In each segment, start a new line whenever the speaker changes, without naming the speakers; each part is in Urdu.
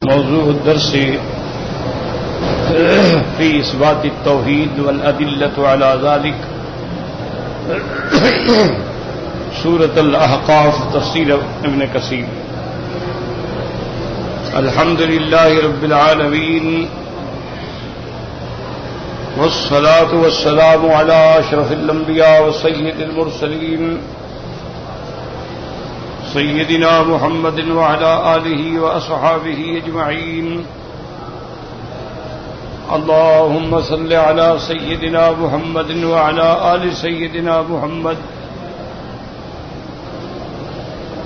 موضوع الدرس في إثبات التوحيد والأدلة على ذلك سورة الأحقاف تفسير ابن كثير. الحمد لله رب العالمين والصلاة والسلام على أشرف الأنبياء وسيد المرسلين سيدنا محمد وعلى آله وأصحابه أجمعين. اللهم صل على سيدنا محمد وعلى آل سيدنا محمد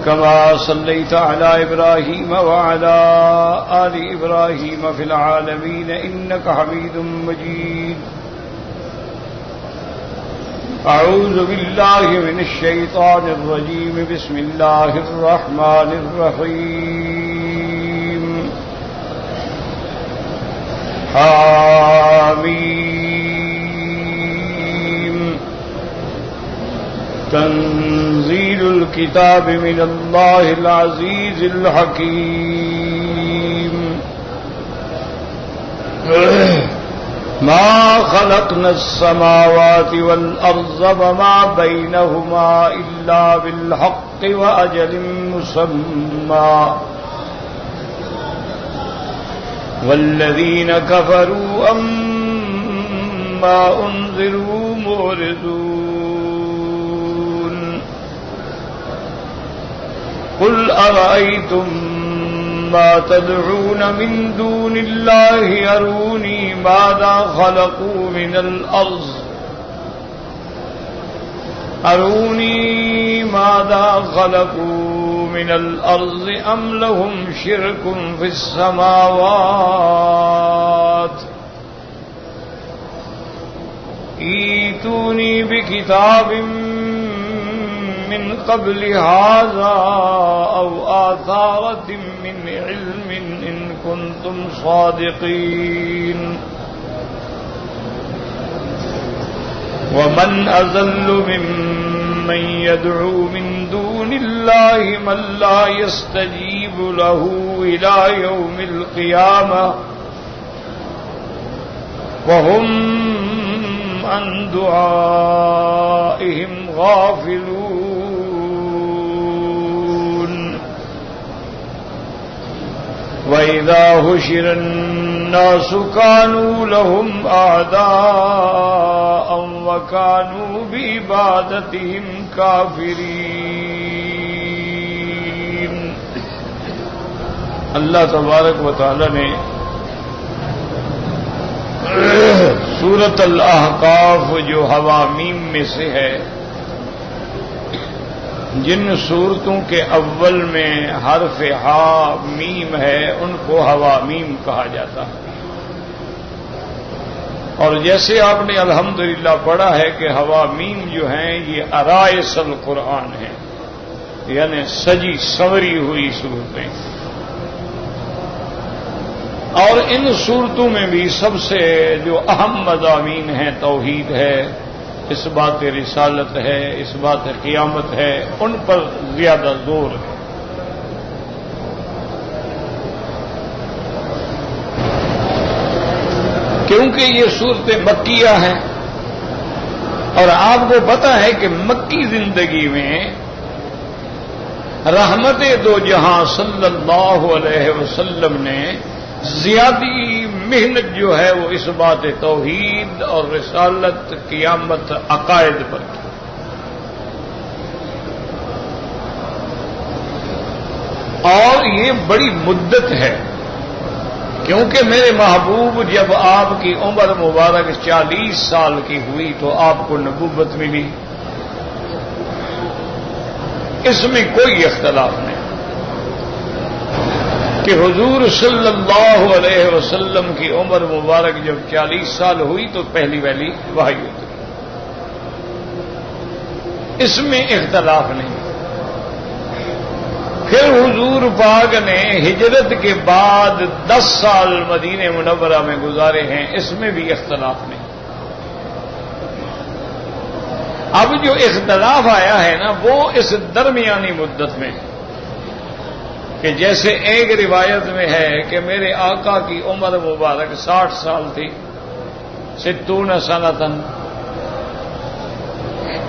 كما صليت على إبراهيم وعلى آل إبراهيم في العالمين إنك حميد مجيد. أعوذ بالله من الشيطان الرجيم. بسم الله الرحمن الرحيم. حاميم. تنزيل الكتاب من الله العزيز الحكيم. ما خلقنا السماوات والأرض وما بينهما إلا بالحق وأجل مسمى والذين كفروا أما أنذروا معرضون. قل أرأيتم ما تدعون من دون الله أروني ماذا خلقوا من الأرض أم لهم شرك في السماوات ائتوني بكتاب من قبل هذا أو آثارة من علم إن كنتم صادقين. ومن أضل ممن يدعو من دون الله من لا يستجيب له إلى يوم القيامة وهم عن دعائهم غافلون. وإذا حشر الناس كانوا لهم أعداء وكانوا بعبادتهم كافرين. اللہ تبارک و تعالی نے سورۃ الاحقاف جو حوامیم میں سے ہے، جن صورتوں کے اول میں حرف ہا میم ہے ان کو حوامیم کہا جاتا ہے. اور جیسے آپ نے الحمدللہ پڑھا ہے کہ حوامیم جو ہیں یہ عرائس القرآن ہیں، یعنی سجی سنوری ہوئی صورتیں. اور ان صورتوں میں بھی سب سے جو اہم مضامین ہیں توحید ہے، اس بات رسالت ہے، اس بات قیامت ہے، ان پر زیادہ زور ہے. کیونکہ یہ صورتیں مکیہ ہیں اور آپ کو پتہ ہے کہ مکی زندگی میں رحمت دو جہاں صلی اللہ علیہ وسلم نے زیادی محنت جو ہے وہ اس بات توحید اور رسالت قیامت عقائد پر کی. اور یہ بڑی مدت ہے، کیونکہ میرے محبوب جب آپ کی عمر مبارک 40 سال کی ہوئی تو آپ کو نبوت ملی. اس میں کوئی اختلاف نہیں کہ حضور صلی اللہ علیہ وسلم کی عمر مبارک جب 40 سال ہوئی تو پہلی وحی اتری. اس میں اختلاف نہیں. پھر حضور پاک نے ہجرت کے بعد 10 سال مدینہ منورہ میں گزارے ہیں، اس میں بھی اختلاف نہیں. اب جو اختلاف آیا ہے نا وہ اس درمیانی مدت میں کہ جیسے ایک روایت میں ہے کہ میرے آقا کی عمر مبارک 60 سال تھی، 60 سنتن.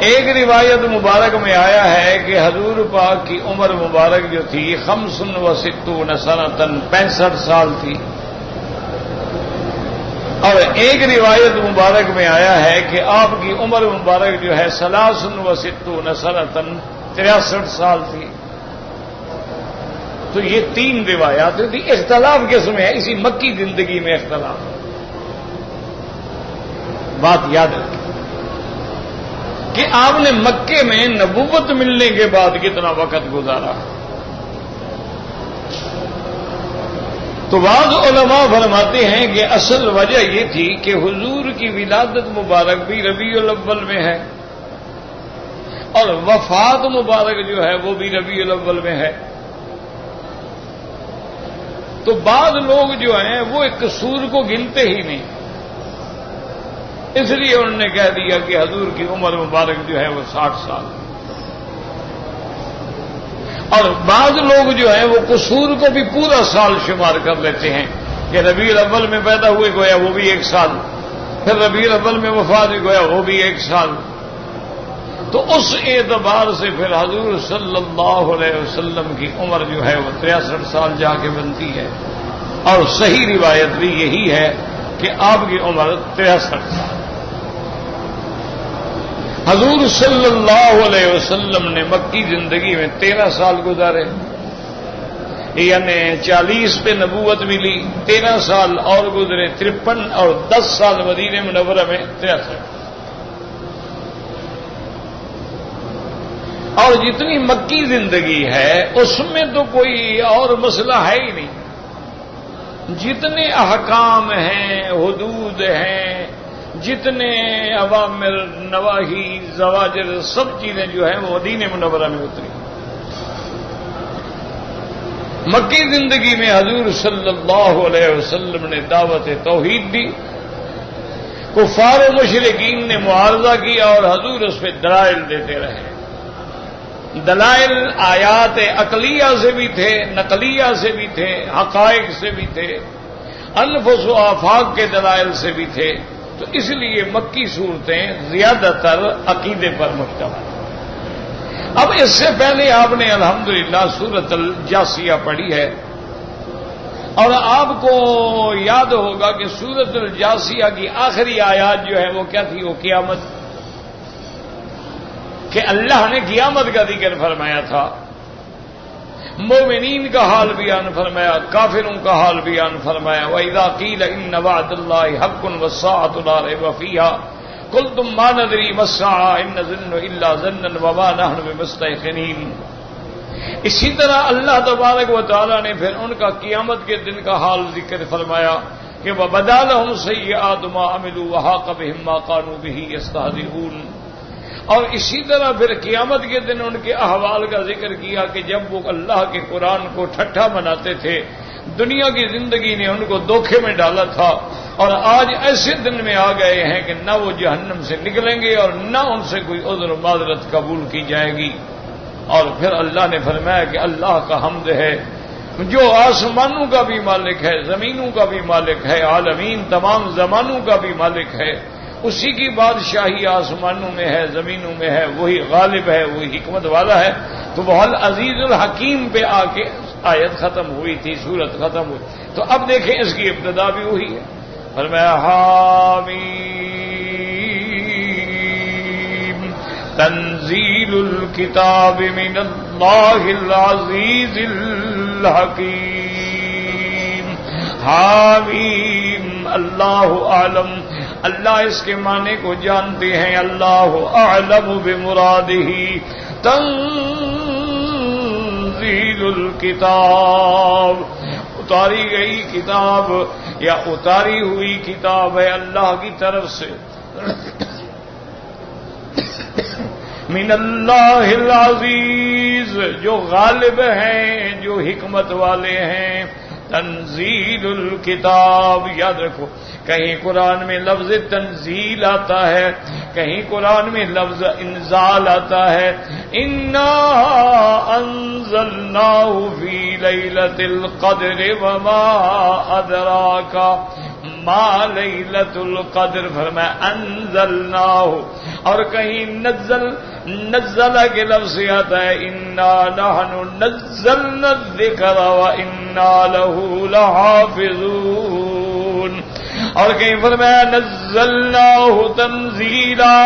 ایک روایت مبارک میں آیا ہے کہ حضور پاک کی عمر مبارک جو تھی 65 سنتن، 65 سال تھی. اور ایک روایت مبارک میں آیا ہے کہ آپ کی عمر مبارک جو ہے 63 سنتن، 63 سال تھی. تو یہ 3 روایات تھی. اختلاف کس میں ہے؟ اسی مکی زندگی میں اختلاف. بات یاد رکھیں کہ آپ نے مکے میں نبوت ملنے کے بعد کتنا وقت گزارا. تو بعض علماء فرماتے ہیں کہ اصل وجہ یہ تھی کہ حضور کی ولادت مبارک بھی ربیع الاول میں ہے اور وفات مبارک جو ہے وہ بھی ربیع الاول میں ہے. تو بعض لوگ جو ہیں وہ ایک قصور کو گنتے ہی نہیں، اس لیے انہوں نے کہہ دیا کہ حضور کی عمر مبارک جو ہے وہ 60 سال. اور بعض لوگ جو ہیں وہ قصور کو بھی پورا سال شمار کر لیتے ہیں کہ ربیع الاول میں پیدا ہوئے گویا وہ بھی 1 سال، پھر ربیع الاول میں وفات گویا وہ بھی 1 سال. تو اس اعتبار سے پھر حضور صلی اللہ علیہ وسلم کی عمر جو ہے وہ 63 سال جا کے بنتی ہے. اور صحیح روایت بھی یہی ہے کہ آپ کی عمر 63 سال. حضور صلی اللہ علیہ وسلم نے مکی زندگی میں 13 سال گزارے، یعنی 40 پہ نبوت ملی، 13 سال اور گزرے 53، اور 10 سال مدینہ منورہ میں 63. اور جتنی مکی زندگی ہے اس میں تو کوئی اور مسئلہ ہے ہی نہیں. جتنے احکام ہیں، حدود ہیں، جتنے اوامر، نواہی، زواجر، سب چیزیں جو ہیں وہ مدینہ منورہ میں اتری. مکی زندگی میں حضور صلی اللہ علیہ وسلم نے دعوت توحید دی، کفار و مشرکین نے معارضہ کیا اور حضور اس پہ دلائل دیتے رہے. دلائل آیات عقلیہ سے بھی تھے، نقلیہ سے بھی تھے، حقائق سے بھی تھے، انفس و آفاق کے دلائل سے بھی تھے. تو اس لیے مکی صورتیں زیادہ تر عقیدے پر مشتمل. اب اس سے پہلے آپ نے الحمدللہ سورۃ الجاثیہ پڑھی ہے، اور آپ کو یاد ہوگا کہ سورۃ الجاثیہ کی آخری آیات جو ہے وہ کیا تھی؟ وہ قیامت، کہ اللہ نے قیامت کا ذکر فرمایا تھا، مومنین کا حال بیان فرمایا، کافروں کا حال بیان فرمایا. وَإِذَا قِيلَ إِنَّ وَعْدَ اللَّهِ حَقٌّ وَالسَّاعَةُ لَا رَيْبَ فِيهَا قُلْتُم مَّا نَدْرِي مَا السَّاعَةُ إِن نَّظُنُّ إِلَّا ظَنًّا وَمَا نَحْنُ بِمُسْتَيْقِنِينَ. اسی طرح اللہ تبارک و تعالیٰ نے پھر ان کا قیامت کے دن کا حال ذکر فرمایا کہ وَبَدَا لَهُمْ سَيِّئَاتُ مَا عَمِلُوا وَحَاقَ بِهِم مَّا كَانُوا بِهِ يَسْتَهْزِئُونَ. اور اسی طرح پھر قیامت کے دن ان کے احوال کا ذکر کیا کہ جب وہ اللہ کے قرآن کو ٹھٹھا بناتے تھے، دنیا کی زندگی نے ان کو دھوکے میں ڈالا تھا، اور آج ایسے دن میں آ گئے ہیں کہ نہ وہ جہنم سے نکلیں گے اور نہ ان سے کوئی عذر و معذرت قبول کی جائے گی. اور پھر اللہ نے فرمایا کہ اللہ کا حمد ہے جو آسمانوں کا بھی مالک ہے، زمینوں کا بھی مالک ہے، عالمین تمام زمانوں کا بھی مالک ہے. اسی کی بادشاہی آسمانوں میں ہے، زمینوں میں ہے، وہی غالب ہے، وہی حکمت والا ہے. تو وہ العزیز الحکیم پہ آ کے آیت ختم ہوئی تھی، سورت ختم ہوئی. تو اب دیکھیں اس کی ابتدا بھی وہی ہے. فرمایا حامیم تنزیل الکتاب من اللہ العزیز الحکیم. حامیم اللہ عالم، اللہ اس کے معنی کو جانتے ہیں، اللہ اعلم بمرادہ. تنزیل الکتاب، اتاری گئی کتاب یا اتاری ہوئی کتاب ہے اللہ کی طرف سے. من اللہ العزیز، جو غالب ہیں، جو حکمت والے ہیں. تنزیل الکتاب، یاد رکھو کہیں قرآن میں لفظ تنزیل آتا ہے، کہیں قرآن میں لفظ انزال آتا ہے. انا انزلنا انزلناه في ليلة القدر وما ادراك ما ليلة القدر، فرمایا انزلناه، اور کہیں نزل کے لفظ آتا ہے انا نحن نزلنا الذکر وانا له لحافظون، اور کہیں فرمایا نزلناه تنزیلا،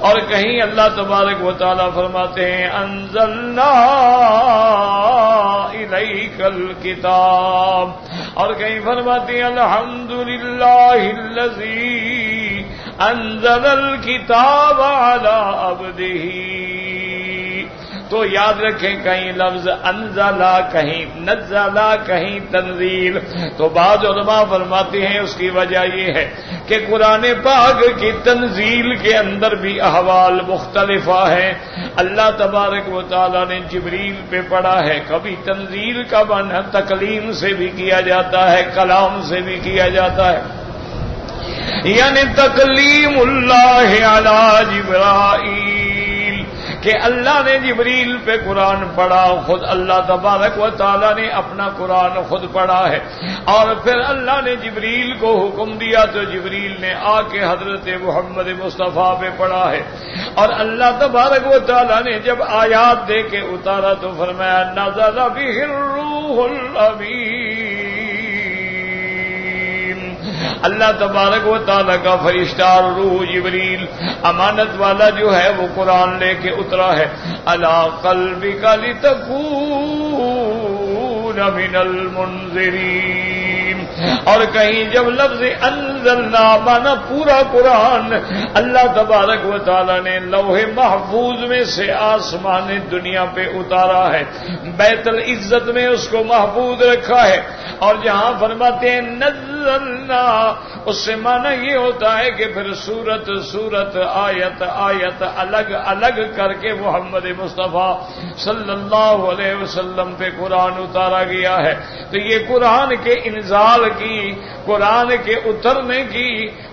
اور کہیں اللہ تبارک و تعالی فرماتے ہیں انزلنا الیک الکتاب، اور کہیں فرماتے ہیں الحمدللہ الذی انزل الکتاب علی عبدہ۔ تو یاد رکھیں کہیں لفظ انزلہ، کہیں نزلہ، کہیں تنزیل۔ تو بعض علماء فرماتے ہیں اس کی وجہ یہ ہے کہ قرآن پاک کی تنزیل کے اندر بھی احوال مختلفہ ہیں۔ اللہ تبارک و تعالیٰ نے جبریل پہ پڑھا ہے، کبھی تنزیل کا معنی تکلیم سے بھی کیا جاتا ہے، کلام سے بھی کیا جاتا ہے، یعنی تکلیم اللہ علی جبرائیل، کہ اللہ نے جبریل پہ قرآن پڑھا، خود اللہ تبارک و تعالیٰ نے اپنا قرآن خود پڑھا ہے، اور پھر اللہ نے جبریل کو حکم دیا تو جبریل نے آ کے حضرت محمد مصطفیٰ پہ پڑھا ہے، اور اللہ تبارک و تعالیٰ نے جب آیات دے کے اتارا تو فرمایا نزل بہ الروح الامین، اللہ تبارک و تعالیٰ کا فرشتہ اور روح جبریل امانت والا جو ہے وہ قرآن لے کے اترا ہے، علی قلبک لتکون من المنذرین، اور کہیں جب لفظ انزلنا مانا پورا قرآن اللہ تبارک و تعالیٰ نے لوح محفوظ میں سے آسمان دنیا پہ اتارا ہے، بیت العزت میں اس کو محفوظ رکھا ہے، اور جہاں فرماتے ہیں نزلنا اس سے معنی یہ ہوتا ہے کہ پھر سورت آیت الگ الگ کر کے محمد مصطفیٰ صلی اللہ علیہ وسلم پہ قرآن اتارا گیا ہے۔ تو یہ قرآن کے انزال کی، قرآن کے اترنے کی،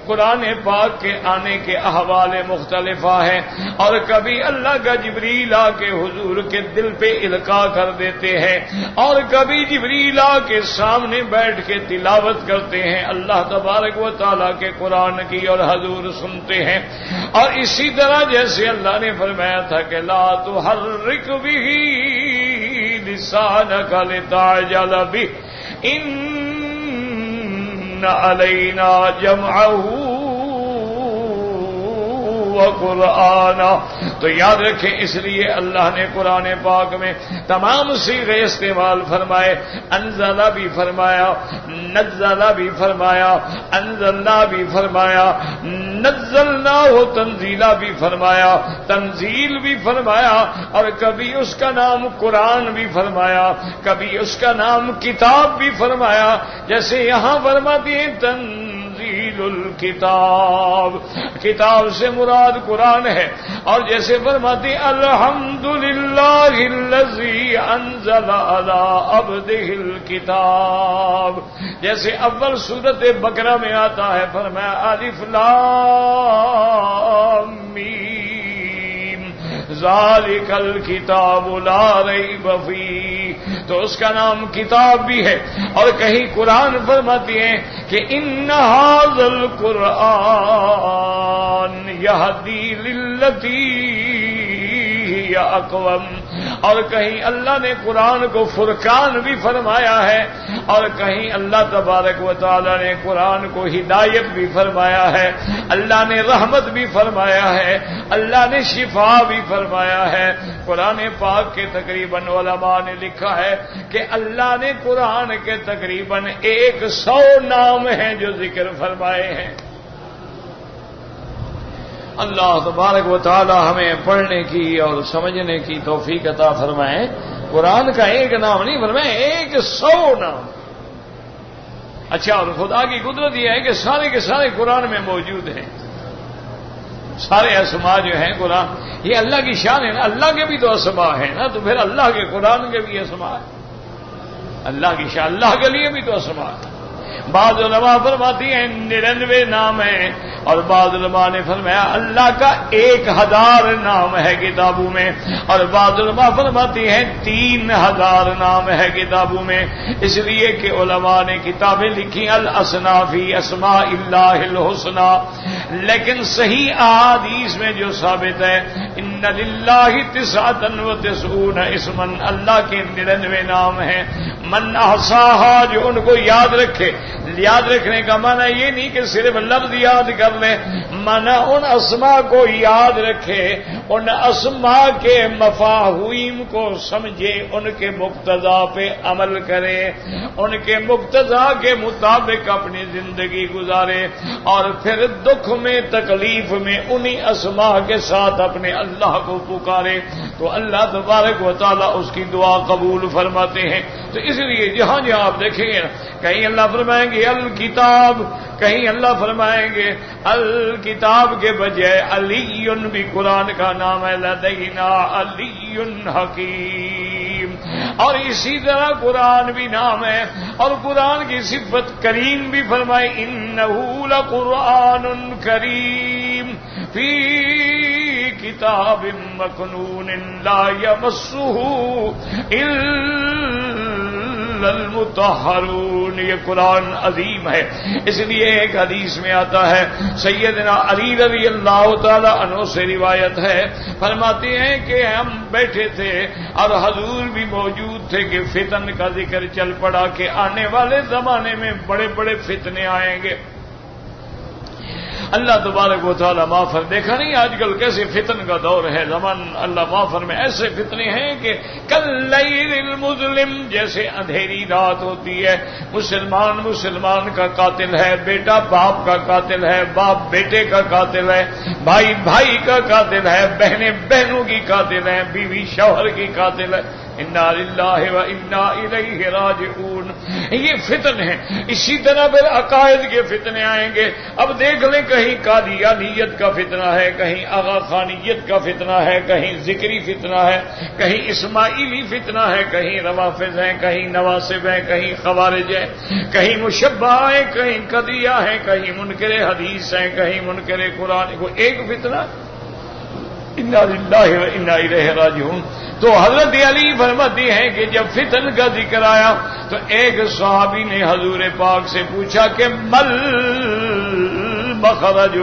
قرآن پاک کے آنے کے احوال مختلفہ ہیں، اور کبھی اللہ کا جبریل آ کے حضور کے دل پہ القاء کر دیتے ہیں، اور کبھی جبریل آ کے سامنے بیٹھ کے تلاوت کرتے ہیں اللہ تبارک و تعالیٰ کے قرآن کی، اور حضور سنتے ہیں۔ اور اسی طرح جیسے اللہ نے فرمایا تھا کہ لا تحرک بہ لسانک لتعجل بہ ان علینا جمعہ وقرآنا، تو یاد رکھیں اس لیے اللہ نے قرآن پاک میں تمام صیغے استعمال فرمائے، انزلہ بھی فرمایا، نزلہ بھی فرمایا، انزلنا بھی فرمایا، نزلنا ہو تنزیلہ بھی فرمایا، تنزیل بھی فرمایا، اور کبھی اس کا نام قرآن بھی فرمایا، کبھی اس کا نام کتاب بھی فرمایا، جیسے یہاں فرماتی ہیں تنزیل الکتاب، کتاب سے مراد قرآن ہے، اور جیسے فرماتی الحمدللہ الذی انزل علی عبدہ الکتاب، جیسے اول سورت بقرہ میں آتا ہے فرمایا الف لام میم ذالک الکتاب لا ریب فیہ، تو اس کا نام کتاب بھی ہے، اور کہیں قرآن فرماتی ہیں کہ ان ھذا القرآن یہدی للتی ہی اقوم، اور کہیں اللہ نے قرآن کو فرقان بھی فرمایا ہے، اور کہیں اللہ تبارک و تعالی نے قرآن کو ہدایت بھی فرمایا ہے، اللہ نے رحمت بھی فرمایا ہے، اللہ نے شفا بھی فرمایا ہے۔ قرآن پاک کے تقریباً علماء نے لکھا ہے کہ اللہ نے قرآن کے تقریباً 100 نام ہیں جو ذکر فرمائے ہیں۔ اللہ تبارک و تعالی ہمیں پڑھنے کی اور سمجھنے کی توفیق عطا فرمائے۔ قرآن کا ایک نام نہیں فرمائے، 100 نام۔ اچھا، اور خدا کی قدرت یہ ہے کہ سارے کے سارے قرآن میں موجود ہیں، سارے اسماء جو ہیں قرآن، یہ اللہ کی شان ہے نا، اللہ کے بھی تو اسماء ہیں نا، تو پھر اللہ کے قرآن کے بھی اسماء ہیں، اللہ کی شان، اللہ کے لیے بھی تو اسماء ہے۔ بعض علماء فرماتی ہیں 99 نام ہیں، اور بعض علماء نے فرمایا اللہ کا 1000 نام ہے کتابوں میں، اور بعض علماء فرماتی ہیں 3000 نام ہے کتابوں میں، اس لیے کہ علماء نے کتابیں لکھی الاسنا فی اسماء اللہ الحسنی، لیکن صحیح احادیث میں جو ثابت ہے ان للہ 99 اسما، اللہ کے 99 نام ہیں، من احصاها، جو ان کو یاد رکھے۔ یاد رکھنے کا معنی یہ نہیں کہ صرف لفظ یاد کر لیں، معنی ان اسماء کو یاد رکھے، ان اسماء کے مفاہیم کو سمجھے، ان کے مقتضا پہ عمل کرے، ان کے مقتضا کے مطابق اپنی زندگی گزارے، اور پھر دکھ میں تکلیف میں انہی اسماء کے ساتھ اپنے اللہ کو پکارے، تو اللہ تبارک و تعالیٰ اس کی دعا قبول فرماتے ہیں۔ تو اس لیے جہاں جہاں آپ دیکھیں گے کہیں اللہ فرمائیں گے الکتاب، کہیں اللہ فرمائیں گے الکتاب کے بجائے علی بھی قرآن کا نام ہے، لدینا علی حکیم، اور اسی طرح قرآن بھی نام ہے، اور قرآن کی صفت کریم بھی فرمائے انہ لقرآن کریم فی کتاب مکنون لا یمسہ الا المطہرون، یہ قرآن عظیم ہے۔ اس لیے ایک حدیث میں آتا ہے، سیدنا علی رضی اللہ تعالی عنہ سے روایت ہے، فرماتے ہیں کہ ہم بیٹھے تھے اور حضور بھی موجود تھے کہ فتن کا ذکر چل پڑا کہ آنے والے زمانے میں بڑے بڑے فتنے آئیں گے۔ اللہ تبارک و تعالیٰ معافر، دیکھا نہیں آج کل کیسے فتن کا دور ہے، زمان اللہ معافر میں ایسے فتنے ہیں کہ کاللیل المظلم، جیسے اندھیری رات ہوتی ہے، مسلمان کا قاتل ہے، بیٹا باپ کا قاتل ہے، باپ بیٹے کا قاتل ہے، بھائی کا قاتل ہے، بہنیں بہنوں کی قاتل ہیں، بیوی شوہر کی قاتل ہے، انا للہ و انا الیہ راجعون، یہ فتن ہے۔ اسی طرح پھر عقائد کے فتنے آئیں گے۔ اب دیکھ لیں کہیں قادیانیت کا فتنہ ہے، کہیں آغا خانیت کا فتنہ ہے، کہیں ذکری فتنہ ہے، کہیں اسماعیلی فتنہ ہے، کہیں روافض ہیں، کہیں نواسب ہیں، کہیں خوارج ہیں، کہیں مشبہ ہیں، کہیں قدیہ ہیں، کہیں منکر حدیث ہیں، کہیں منکر قرآن، کو ایک فتنہ، انا للہ و انا الیہ راجعون۔ تو حضرت علی فرماتی ہیں کہ جب فتن کا ذکر آیا تو ایک صحابی نے حضور پاک سے پوچھا کہ مل مخرج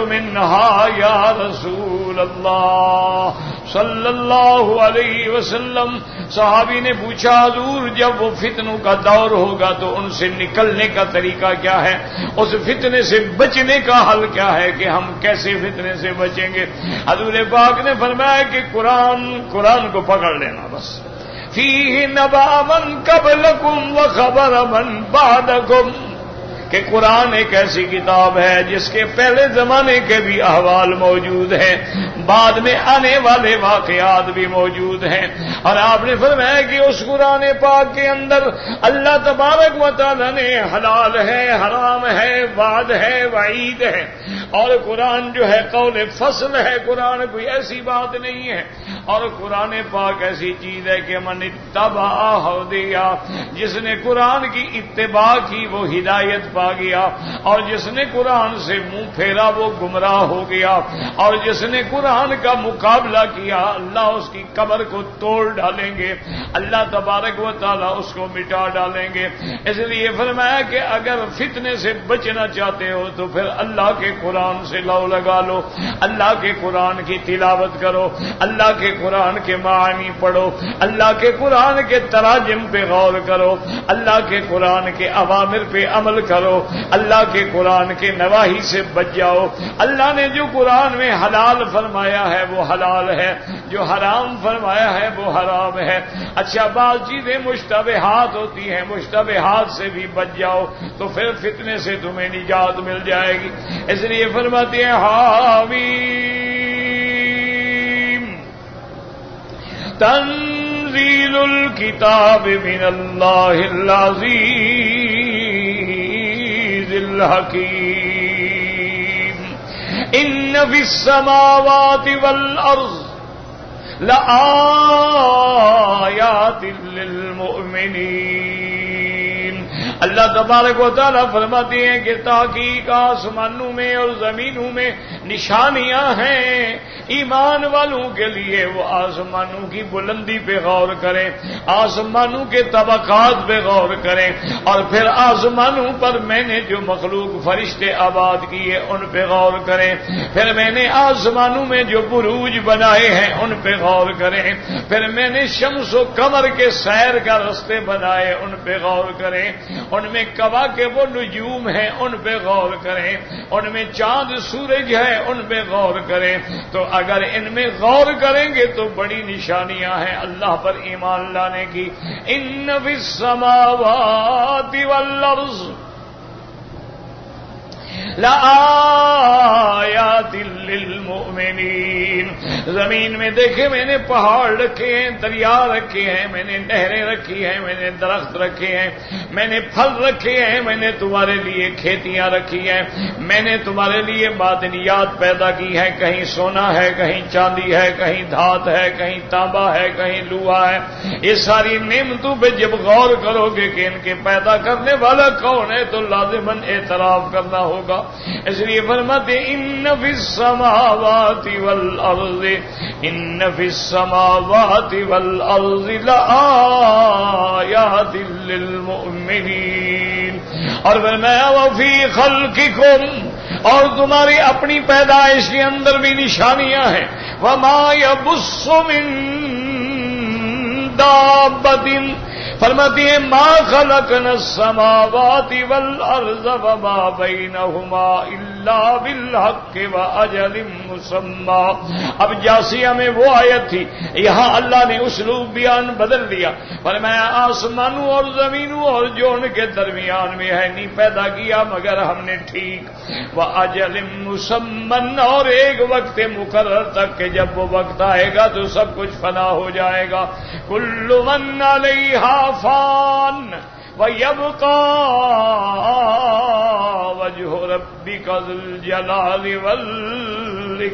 منہا یا رسول اللہ صلی اللہ علیہ وسلم۔ صحابی نے پوچھا حضور جب وہ فتنوں کا دور ہوگا تو ان سے نکلنے کا طریقہ کیا ہے، اس فتنے سے بچنے کا حل کیا ہے کہ ہم کیسے فتنے سے بچیں گے؟ حضور پاک نے فرمایا کہ قرآن کو پکڑ لینا بس، فیہ نبأ من قبلکم وخبر من بعدکم، کہ قرآن ایک ایسی کتاب ہے جس کے پہلے زمانے کے بھی احوال موجود ہیں، بعد میں آنے والے واقعات بھی موجود ہیں، اور آپ نے فرمایا کہ اس قرآن پاک کے اندر اللہ تبارک و تعالی نے حلال ہے، حرام ہے، وعد ہے، وعید ہے، اور قرآن جو ہے قول فصل ہے، قرآن کوئی ایسی بات نہیں ہے، اور قرآن پاک ایسی چیز ہے کہ من اتبع ہدیہ، جس نے قرآن کی اتباع کی وہ ہدایت پا گیا، اور جس نے قرآن سے منہ پھیرا وہ گمراہ ہو گیا، اور جس نے قرآن کا مقابلہ کیا اللہ اس کی قبر کو توڑ ڈالیں گے، اللہ تبارک و تعالیٰ اس کو مٹا ڈالیں گے۔ اس لیے فرمایا کہ اگر فتنے سے بچنا چاہتے ہو تو پھر اللہ کے قرآن سے لو لگا لو، اللہ کے قرآن کی تلاوت کرو، اللہ کے قرآن کے معانی پڑھو، اللہ کے قرآن کے تراجم پہ غور کرو، اللہ کے قرآن کے اوامر پہ عمل کرو، اللہ کے قرآن کے نواہی سے بچ جاؤ۔ اللہ نے جو قرآن میں حلال فرمایا ہے وہ حلال ہے، جو حرام فرمایا ہے وہ حرام ہے۔ اچھا بعض چیزیں مشتبہات ہوتی ہیں، مشتبہات سے بھی بچ جاؤ تو پھر فتنے سے تمہیں نجات مل جائے گی۔ اس لیے فرماتے ہیں حامیم تنزیل الکتاب من اللہ العزیز الحکیم ان فی السماوات والارض لآیات للمؤمنین اللہ تبارک و تعالیٰ فرماتے ہیں کہ تحقیق آسمانوں میں اور زمینوں میں نشانیاں ہیں ایمان والوں کے لیے. وہ آسمانوں کی بلندی پہ غور کریں, آسمانوں کے طبقات پہ غور کریں, اور پھر آسمانوں پر میں نے جو مخلوق فرشتے آباد کیے ان پہ غور کریں, پھر میں نے آسمانوں میں جو بروج بنائے ہیں ان پہ غور کریں, پھر میں نے شمس و قمر کے سیر کا رستے بنائے ان پہ غور کریں, ان میں کواکب و نجوم ہیں ان پہ غور کریں, ان میں چاند سورج ہے ان پہ غور کریں. تو اگر ان میں غور کریں گے تو بڑی نشانیاں ہیں اللہ پر ایمان لانے کی. ان فی السماوات والارض لآیات للمؤمنین. زمین میں دیکھیں میں نے پہاڑ رکھے ہیں, دریا رکھے ہیں, میں نے نہریں رکھی ہیں, میں نے درخت رکھے ہیں, میں نے پھل رکھے ہیں, میں نے تمہارے لیے کھیتیاں رکھی ہیں, میں نے تمہارے لیے معدنیات پیدا کی ہیں, کہیں سونا ہے, کہیں چاندی ہے, کہیں دھات ہے, کہیں تانبا ہے, کہیں لوہا ہے. یہ ساری نعمتوں پہ جب غور کرو گے کہ ان کے پیدا کرنے والا کون ہے تو لازماً اعتراف کرنا ہوگا. اس لیے فرماتے ان فی السماوات والارض, ان فی السماوات والارض لآیات للمؤمنین. اور فرمایا وفی خلقکم, اور تمہاری اپنی پیدائش کے اندر بھی نشانیاں ہیں. وما یبث من دابۃ, فرماتی ہے ما خلقنا السماوات والارض وما بینہما الا بالحق واجل مسمى. اب جاسیہ میں وہ آیت تھی, یہاں اللہ نے اسلوب بیان بدل دیا. فرمایا آسمانوں اور زمینوں اور جو ان کے درمیان میں ہے نہیں پیدا کیا مگر ہم نے ٹھیک. واجل مسمى, اور ایک وقت مقرر تک کہ جب وہ وقت آئے گا تو سب کچھ فنا ہو جائے گا. کل من علیہا فان وَيَبْقَى وَجْهُ رَبِّكَ ذُو الْجَلَالِ وَالْإِكْرَامِ.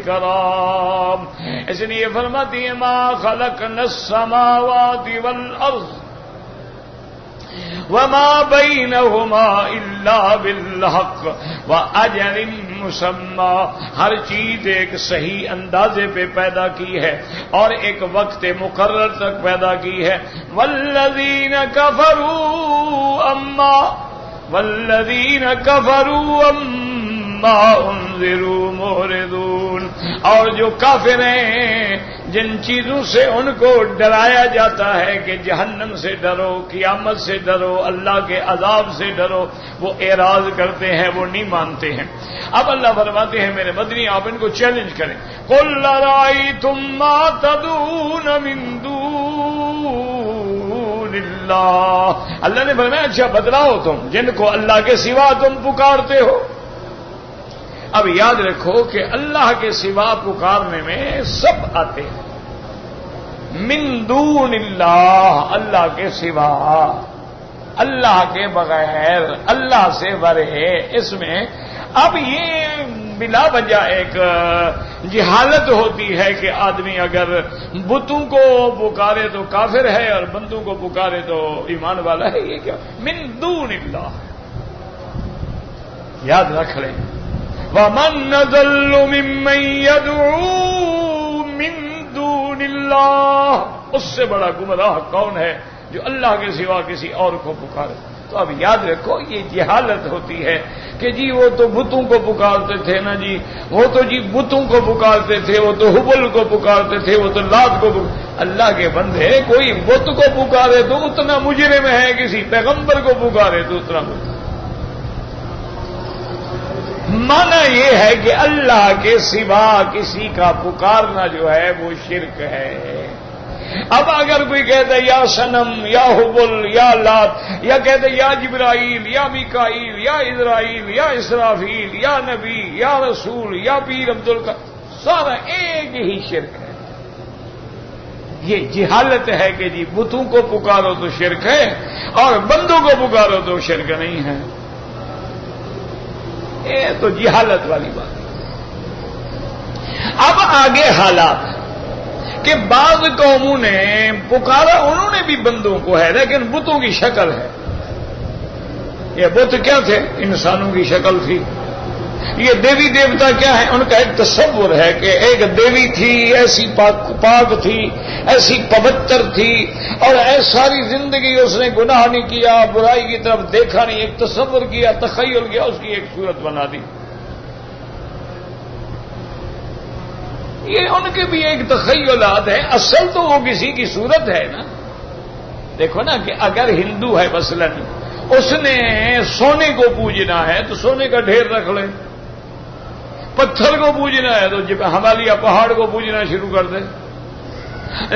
اس لیے فرماتی ہے ما خلقنا السماوات والارض وما بینہما الا بالحق واجل مسمى. ہر چیز ایک صحیح اندازے پہ پیدا کی ہے اور ایک وقت مقرر تک پیدا کی ہے. والذین کفروا اما انذروا معرضون. اور جو کافر ہیں جن چیزوں سے ان کو ڈرایا جاتا ہے کہ جہنم سے ڈرو, قیامت سے ڈرو, اللہ کے عذاب سے ڈرو, وہ اعراض کرتے ہیں, وہ نہیں مانتے ہیں. اب اللہ فرماتے ہیں میرے مدنی آپ ان کو چیلنج کریں. قل رأیتم ما تدعون من دون اللہ. اللہ نے فرمایا اچھا بتلاؤ تم جن کو اللہ کے سوا تم پکارتے ہو. اب یاد رکھو کہ اللہ کے سوا پکارنے میں سب آتے ہیں. من دون اللہ, اللہ کے سوا, اللہ کے بغیر, اللہ سے برے. اس میں اب یہ بلا وجہ ایک جہالت ہوتی ہے کہ آدمی اگر بتوں کو پکارے تو کافر ہے اور بندوں کو پکارے تو ایمان والا ہے. یہ کیا من دون اللہ, یاد رکھ لیں. وَمَنْ أَضَلُّ مِمَّنْ يَدْعُو مِنْ دُونِ اللَّهِ. اس سے بڑا گمراہ کون ہے جو اللہ کے سوا کسی اور کو پکارے. تو اب یاد رکھو یہ جہالت ہوتی ہے کہ جی وہ تو بتوں کو پکارتے تھے نا جی, وہ تو جی بتوں کو پکارتے تھے, وہ تو حبل کو پکارتے تھے, وہ تو لات کو اللہ کے بندے کوئی بت کو پکارے تو اتنا مجرم ہے, کسی پیغمبر کو پکارے تو اتنا مجرم. مانا یہ ہے کہ اللہ کے سوا کسی کا پکارنا جو ہے وہ شرک ہے. اب اگر کوئی کہتا ہے یا صنم یا حبل یا لات, یا کہتے یا جبرائیل یا میکائیل یا اسرائیل یا اسرافیل یا نبی یا رسول یا پیر عبدالقادر, سارا ایک ہی شرک ہے. یہ جہالت ہے کہ جی بتوں کو پکارو تو شرک ہے اور بندوں کو پکارو تو شرک نہیں ہے. یہ تو جہالت والی بات. اب آگے حالات کہ بعض قوموں نے پکارا, انہوں نے بھی بندوں کو ہے لیکن بتوں کی شکل ہے. یہ بت کیا تھے؟ انسانوں کی شکل تھی. یہ دیوی دیوتا کیا ہے؟ ان کا ایک تصور ہے کہ ایک دیوی تھی، ایسی پاک تھی، ایسی پوتر تھی، اور ساری زندگی اس نے گناہ نہیں کیا، برائی کی طرف دیکھا نہیں، ایک تصور کیا، تخیل کیا، اس کی ایک صورت بنا دی. یہ ان کے بھی ایک تخیلات ہیں، اصل تو وہ کسی کی صورت ہے نا. دیکھو نا کہ اگر ہندو ہے مثلا، اس نے سونے کو پوجنا ہے تو سونے کا ڈھیر رکھ لے، پتھر کو پوجنا ہے تو ہمالیہ پہاڑ کو پوجنا شروع کر دے،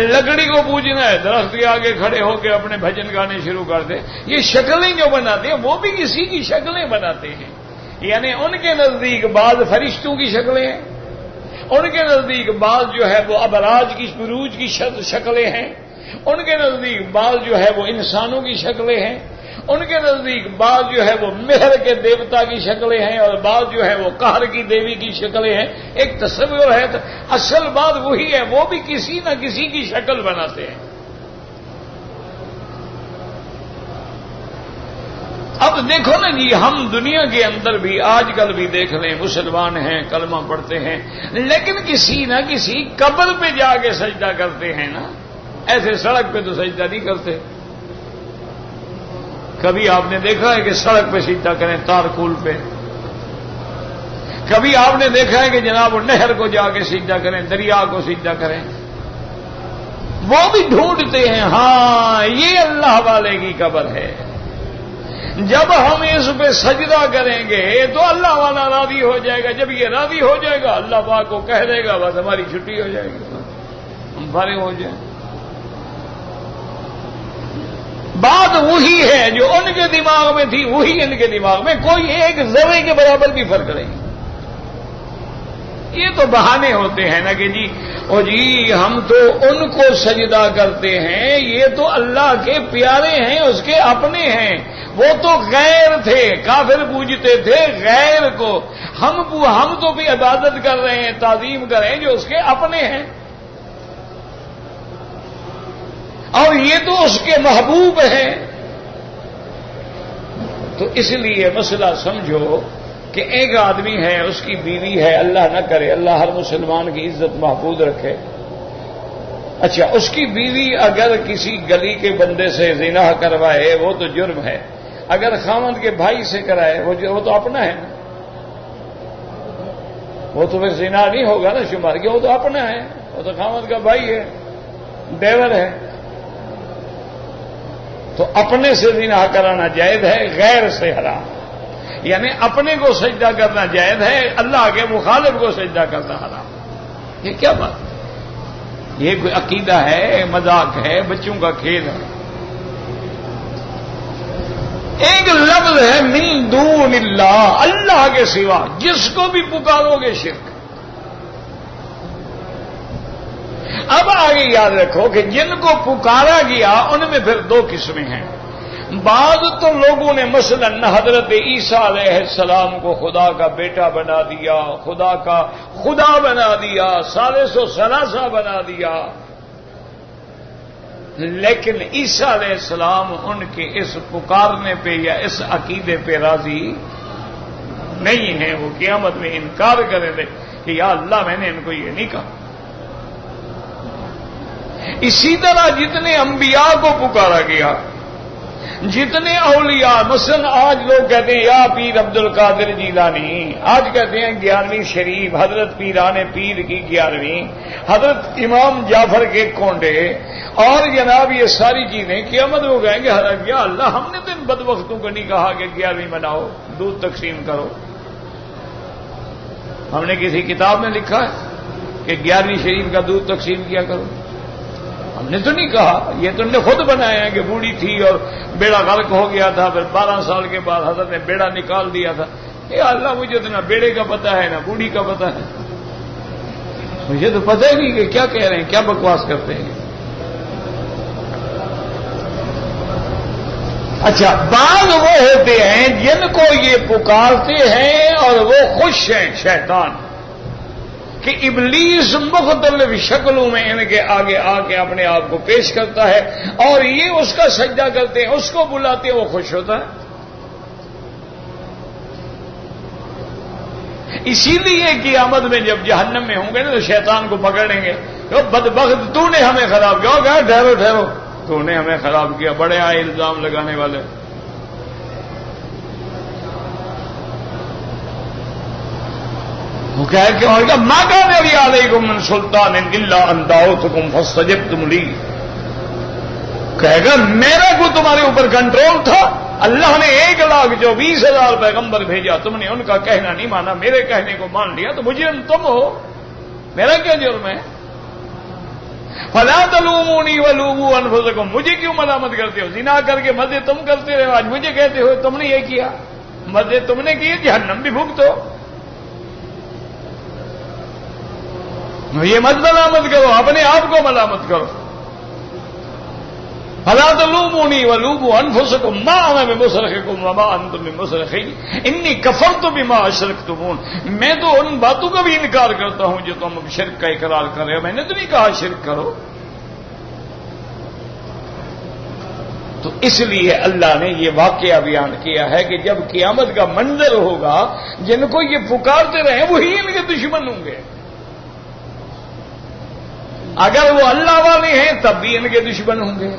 لکڑی کو پوجنا ہے درخت کے آگے کھڑے ہو کے اپنے بھجن گانے شروع کر دے. یہ شکلیں جو بناتے ہیں وہ بھی کسی کی شکلیں بناتے ہیں. یعنی ان کے نزدیک بعض فرشتوں کی شکلیں ہیں، ان کے نزدیک بعض جو ہے وہ ابراج کی بروج کی شکلیں ہیں، ان کے نزدیک بعض جو ہے وہ انسانوں کی شکلیں ہیں، ان کے نزدیک بعض جو ہے وہ مہر کے دیوتا کی شکلیں ہیں، اور بعض جو ہے وہ قہر کی دیوی کی شکلیں ہیں. ایک تصور ہے، اصل بات وہی ہے، وہ بھی کسی نہ کسی کی شکل بناتے ہیں. اب دیکھو نا جی، ہم دنیا کے اندر بھی آج کل بھی دیکھ لیں، مسلمان ہیں، کلمہ پڑھتے ہیں، لیکن کسی نہ کسی قبر پہ جا کے سجدہ کرتے ہیں نا. ایسے سڑک پہ تو سجدہ نہیں کرتے. کبھی آپ نے دیکھا ہے کہ سڑک پہ سجدہ کریں تارکول پہ؟ کبھی آپ نے دیکھا ہے کہ جناب نہر کو جا کے سجدہ کریں، دریا کو سجدہ کریں؟ وہ بھی ڈھونڈتے ہیں ہاں یہ اللہ والے کی قبر ہے. جب ہم اس پہ سجدہ کریں گے تو اللہ والا راضی ہو جائے گا. جب یہ راضی ہو جائے گا اللہ پاک کو کہہ دے گا بس ہماری چھٹی ہو جائے گی، ہم فارغ ہو جائیں. بات وہی ہے جو ان کے دماغ میں تھی، وہی ان کے دماغ میں، کوئی ایک ذرے کے برابر بھی فرق نہیں. یہ تو بہانے ہوتے ہیں نا کہ جی او جی ہم تو ان کو سجدہ کرتے ہیں، یہ تو اللہ کے پیارے ہیں، اس کے اپنے ہیں. وہ تو غیر تھے، کافر پوجتے تھے غیر کو، ہم تو بھی عبادت کر رہے ہیں، تعظیم کر رہے ہیں جو اس کے اپنے ہیں، اور یہ تو اس کے محبوب ہیں. تو اس لیے مسئلہ سمجھو کہ ایک آدمی ہے، اس کی بیوی ہے، اللہ نہ کرے، اللہ ہر مسلمان کی عزت محفوظ رکھے. اچھا، اس کی بیوی اگر کسی گلی کے بندے سے زنا کروائے وہ تو جرم ہے، اگر خاوند کے بھائی سے کرائے وہ تو اپنا ہے نا، وہ تو پھر زنا نہیں ہوگا نا شمار کے، وہ تو اپنا ہے، وہ تو خاوند کا بھائی ہے، دیور ہے. تو اپنے سے زنا کرانا جائز ہے، غیر سے حرام. یعنی اپنے کو سجدہ کرنا جائز ہے، اللہ کے مخالف کو سجدہ کرنا حرام. یہ کیا بات؟ یہ کوئی عقیدہ ہے؟ مذاق ہے؟ بچوں کا کھیل ہے؟ ایک لفظ ہے من دون اللہ، اللہ کے سوا جس کو بھی پکارو گے شرک. اب آگے یاد رکھو کہ جن کو پکارا گیا ان میں پھر دو قسمیں ہیں. بعض تو لوگوں نے مثلا حضرت عیسیٰ علیہ السلام کو خدا کا بیٹا بنا دیا، خدا کا خدا بنا دیا، ثالث و ثلاثہ بنا دیا. لیکن عیسیٰ علیہ السلام ان کے اس پکارنے پہ یا اس عقیدے پہ راضی نہیں ہیں. وہ قیامت میں انکار کریں گے کہ یا اللہ میں نے ان کو یہ نہیں کہا. اسی طرح جتنے انبیاء کو پکارا گیا، جتنے اولیاء، مثلا آج لوگ کہتے ہیں یا پیر عبد القادر جیلانی، آج کہتے ہیں 11ویں شریف، حضرت پیران پیر کی 11ویں، حضرت امام جعفر کے کونڈے، اور جناب یہ ساری چیزیں قیامت ہو گئیں گے یا اللہ ہم نے تو ان بدبختوں کو نہیں کہا کہ 11ویں مناؤ، دودھ تقسیم کرو. ہم نے کسی کتاب میں لکھا ہے کہ 11ویں شریف کا دودھ تقسیم کیا کرو؟ ہم نے تو نہیں کہا، یہ تو نے خود بنایا ہے کہ بوڑھی تھی اور بیڑا غرق ہو گیا تھا، پھر 12 سال کے بعد حضرت نے بیڑا نکال دیا تھا. اے اللہ مجھے تو نہ بیڑے کا پتہ ہے نہ بوڑھی کا پتہ ہے، مجھے تو پتہ ہی نہیں کہ کیا کہہ رہے ہیں، کیا بکواس کرتے ہیں. اچھا، بعض وہ ہوتے ہیں جن کو یہ پکارتے ہیں اور وہ خوش ہیں، شیطان، کہ ابلیس مختلف شکلوں میں ان کے آگے آ کے اپنے آپ کو پیش کرتا ہے اور یہ اس کا سجدہ کرتے ہیں، اس کو بلاتے ہیں، وہ خوش ہوتا ہے. اسی لیے قیامت میں جب جہنم میں ہوں گے نا تو شیطان کو پکڑیں گے، تو بدبخت تو نے ہمیں خراب کیا، کہا ٹھہرو ٹھہرو، تو نے ہمیں خراب کیا، بڑے آئے الزام لگانے والے۔ وہ کہے کہ ما کان لی علیکم من سلطان الا ان دعوتکم فاستجبتم لی، کہے گا میرا کو تمہارے اوپر کنٹرول تھا، اللہ نے 1,24,000 پیغمبر بھیجا، تم نے ان کا کہنا نہیں مانا، میرے کہنے کو مان لیا، تو مجرم تم ہو، میرا کیا جرم ہے؟ فلا تلومونی ولوموا انفسکم، مجھے کیوں ملامت کرتے ہو؟ زنا کر کے مزے تم کرتے رہے، آج مجھے کہتے ہو تم نے یہ کیا، مزے تم نے کیے، جہنم بھی بھگتو، یہ مت ملامت کرو، اپنے آپ کو ملامت کرو۔ فلا تلومونی ولوموا انفسکم ما انا بمصرخکم وما انتم بمصرخی انی کفرت بما اشرکتمون، میں تو ان باتوں کا بھی انکار کرتا ہوں جو تم شرک کا اقرار کر رہے ہو، میں نے تو نہیں کہا شرک کرو۔ تو اس لیے اللہ نے یہ واقعہ بیان کیا ہے کہ جب قیامت کا منظر ہوگا، جن کو یہ پکارتے رہے وہی ان کے دشمن ہوں گے، اگر وہ اللہ والے ہیں تب بھی ان کے دشمن ہوں گے،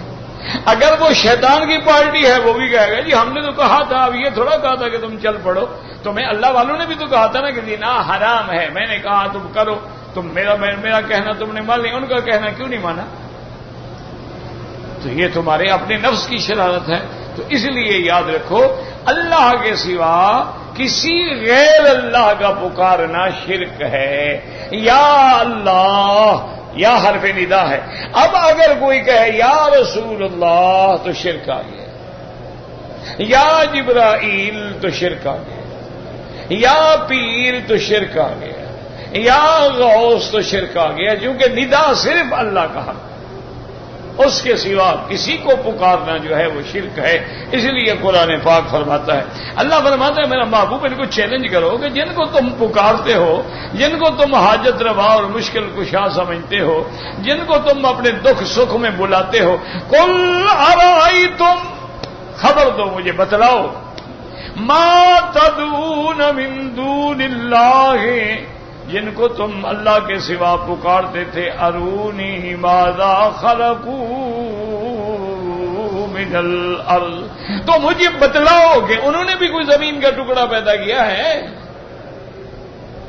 اگر وہ شیطان کی پارٹی ہے وہ بھی کہے گا جی ہم نے تو کہا تھا، اب یہ تھوڑا کہا تھا کہ تم چل پڑو، تمہیں اللہ والوں نے بھی تو کہا تھا نا کہ زنا حرام ہے، میں نے کہا تم کرو، تم میرا کہنا تم نے مان لیا، ان کا کہنا کیوں نہیں مانا؟ تو یہ تمہارے اپنے نفس کی شرارت ہے۔ تو اس لیے یاد رکھو اللہ کے سوا کسی غیر اللہ کا پکارنا شرک ہے، یا اللہ یا حرف ندا ہے۔ اب اگر کوئی کہے یا رسول اللہ تو شرک آ گیا، یا جبرائیل تو شرک آ گیا، یا پیر تو شرک آ گیا، یا غوث تو شرک آ گیا، کیونکہ ندا صرف اللہ کا حق، اس کے سوا کسی کو پکارنا جو ہے وہ شرک ہے۔ اس لیے قرآن پاک فرماتا ہے، اللہ فرماتا ہے میرا محبوب ان کو چیلنج کرو کہ جن کو تم پکارتے ہو، جن کو تم حاجت روا اور مشکل کشا سمجھتے ہو، جن کو تم اپنے دکھ سکھ میں بلاتے ہو، قل ارائیتم، خبر دو مجھے بتلاؤ، ما تدعون من دون اللہ، جن کو تم اللہ کے سوا پکارتے تھے، ارونی ماذا خلقوا من الارض، تو مجھے بتلاؤ کہ انہوں نے بھی کوئی زمین کا ٹکڑا پیدا کیا ہے؟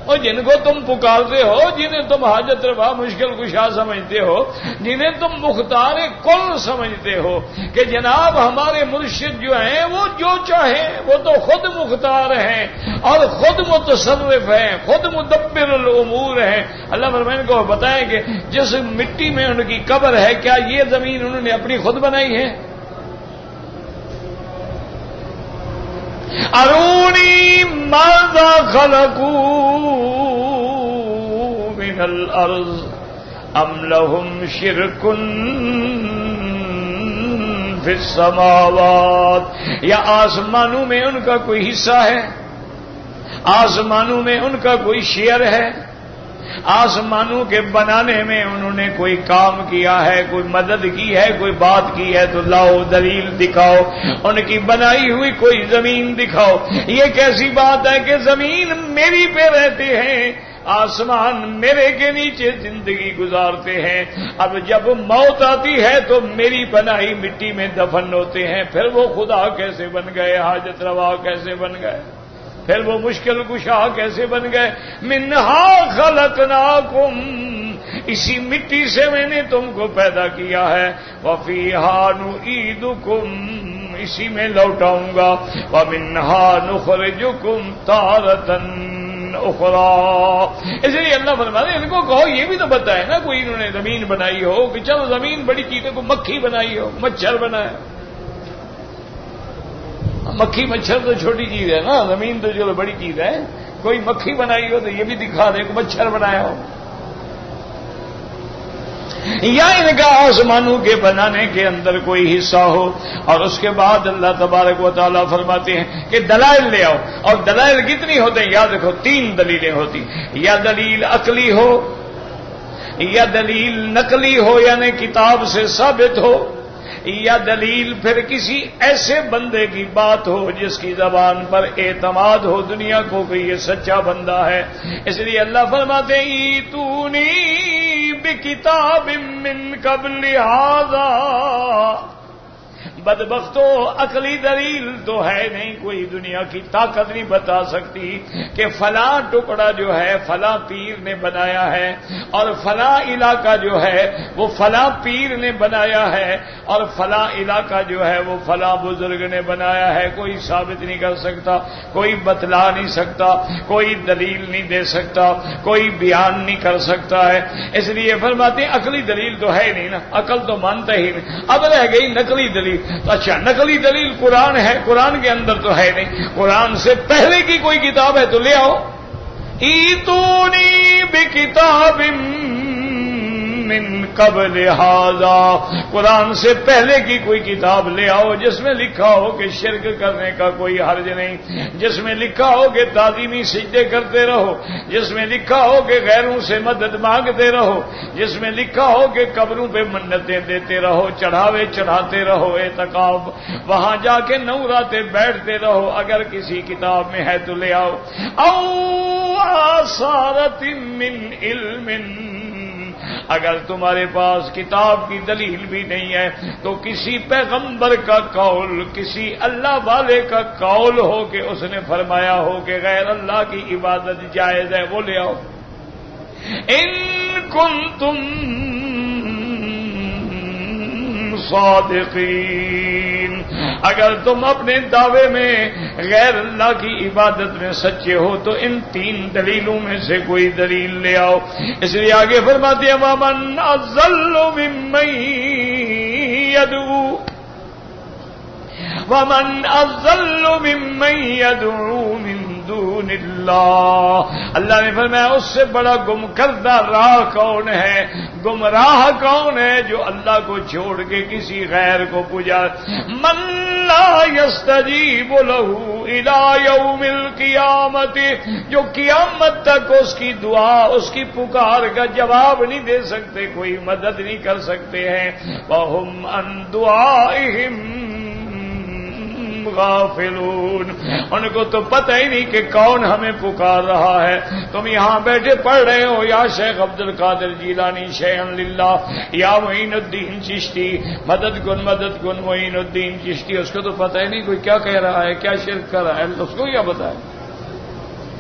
اور جن کو تم پکارتے ہو، جنہیں تم حاجت روا مشکل کشا سمجھتے ہو، جنہیں تم مختار کل سمجھتے ہو کہ جناب ہمارے مرشد جو ہیں وہ جو چاہیں وہ تو خود مختار ہیں اور خود متصرف ہیں، خود مدبر الامور ہیں۔ اللہ فرمائے کو بتائیں کہ جس مٹی میں ان کی قبر ہے کیا یہ زمین انہوں نے اپنی خود بنائی ہے؟ ارونی ماذا خلقوا من الارض ام لهم شرک فی السماوات، یا آسمانوں میں ان کا کوئی حصہ ہے، آسمانوں میں ان کا کوئی شیئر ہے، آسمانوں کے بنانے میں انہوں نے کوئی کام کیا ہے، کوئی مدد کی ہے، کوئی بات کی ہے، تو لاؤ دلیل دکھاؤ، ان کی بنائی ہوئی کوئی زمین دکھاؤ۔ یہ کیسی بات ہے کہ زمین میری پہ رہتے ہیں، آسمان میرے کے نیچے زندگی گزارتے ہیں، اب جب موت آتی ہے تو میری بنائی مٹی میں دفن ہوتے ہیں، پھر وہ خدا کیسے بن گئے، حاجت روا کیسے بن گئے، پھر وہ مشکل کشا کیسے بن گئے؟ منہا خلقناکم، اسی مٹی سے میں نے تم کو پیدا کیا ہے، وفیہا نعیدکم، اسی میں لوٹاؤں گا، ومنہا نخرجکم تارۃ اخری۔ اس لیے اللہ فرماتے ہیں ان کو کہو یہ بھی تو بتائے نا، کوئی انہوں نے زمین بنائی ہو کہ چلو زمین بڑی چیز ہے، کوئی مکھی بنائی ہو، مچھر بنایا، مکھی مچھر تو چھوٹی چیز ہے نا، زمین تو چلو بڑی چیز ہے، کوئی مکھی بنائی ہو تو یہ بھی دکھا دے کہ مچھر بنایا ہو، یا ان کا آسمانوں کے بنانے کے اندر کوئی حصہ ہو۔ اور اس کے بعد اللہ تبارک و تعالیٰ فرماتے ہیں کہ دلائل لے آؤ، اور دلائل کتنی ہوتے ہیں؟ یاد رکھو 3 دلیلیں ہوتی، یا دلیل عقلی ہو، یا دلیل نقلی ہو یعنی کتاب سے ثابت ہو، یا دلیل پھر کسی ایسے بندے کی بات ہو جس کی زبان پر اعتماد ہو دنیا کو کہ یہ سچا بندہ ہے. اس لیے اللہ فرماتے ہیں ایتونی بکتاب من قبل ھذا. بدبختو عقلی دلیل تو ہے نہیں، کوئی دنیا کی طاقت نہیں بتا سکتی کہ فلاں ٹکڑا جو ہے فلاں پیر نے بنایا ہے اور فلاں علاقہ جو ہے وہ فلاں پیر نے بنایا ہے اور فلاں علاقہ جو ہے وہ فلاں بزرگ نے بنایا ہے. کوئی ثابت نہیں کر سکتا، کوئی بتلا نہیں سکتا، کوئی دلیل نہیں دے سکتا، کوئی بیان نہیں کر سکتا ہے. اس لیے فرماتے ہیں عقلی دلیل تو ہے نہیں نا، عقل تو مانتا ہی نہیں. اب رہ گئی نقلی دلیل. تو اچھا نقلی دلیل قرآن ہے، قرآن کے اندر تو ہے نہیں. قرآن سے پہلے کی کوئی کتاب ہے تو لے آؤ. ایتونی بکتاب من قبل ھذا. قرآن سے پہلے کی کوئی کتاب لے آؤ جس میں لکھا ہو کہ شرک کرنے کا کوئی حرج نہیں، جس میں لکھا ہو کہ تعظیمی سجدے کرتے رہو، جس میں لکھا ہو کہ غیروں سے مدد مانگتے رہو، جس میں لکھا ہو کہ قبروں پہ منتیں دیتے رہو، چڑھاوے چڑھاتے رہو، اعتکاف وہاں جا کے 9 راتیں بیٹھتے رہو. اگر کسی کتاب میں ہے تو لے آؤ. او آثارۃ من علم. اگر تمہارے پاس کتاب کی دلیل بھی نہیں ہے تو کسی پیغمبر کا قول، کسی اللہ والے کا قول ہو کہ اس نے فرمایا ہو کہ غیر اللہ کی عبادت جائز ہے، وہ لے آؤ. ان کنتم صادقین. اگر تم اپنے دعوے میں غیر اللہ کی عبادت میں سچے ہو تو ان 3 دلیلوں میں سے کوئی دلیل لے آؤ. اس لیے آگے فرماتے ہیں وَمَنْ أَضَلُّ مِمَّن يَدْعُو مِن دون اللہ. اللہ نے فرمایا اس سے بڑا گم کردہ راہ کون ہے، گمراہ کون ہے جو اللہ کو چھوڑ کے کسی غیر کو پوجا. من لا يستجیب له الى یوم القیامت. جو قیامت تک اس کی دعا، اس کی پکار کا جواب نہیں دے سکتے، کوئی مدد نہیں کر سکتے ہیں. وَهُمْ عَن دُعَائِهِمْ غافلون. ان کو تو پتہ ہی نہیں کہ کون ہمیں پکار رہا ہے. تم یہاں بیٹھے پڑھ رہے ہو یا شیخ عبد القادر جیلانی شیئا للہ، یا معین الدین چشتی مدد کن معین الدین چشتی. اس کو تو پتہ ہی نہیں کوئی کیا کہہ رہا ہے، کیا شرک کر رہا ہے. اس کو کیا پتہ ہے؟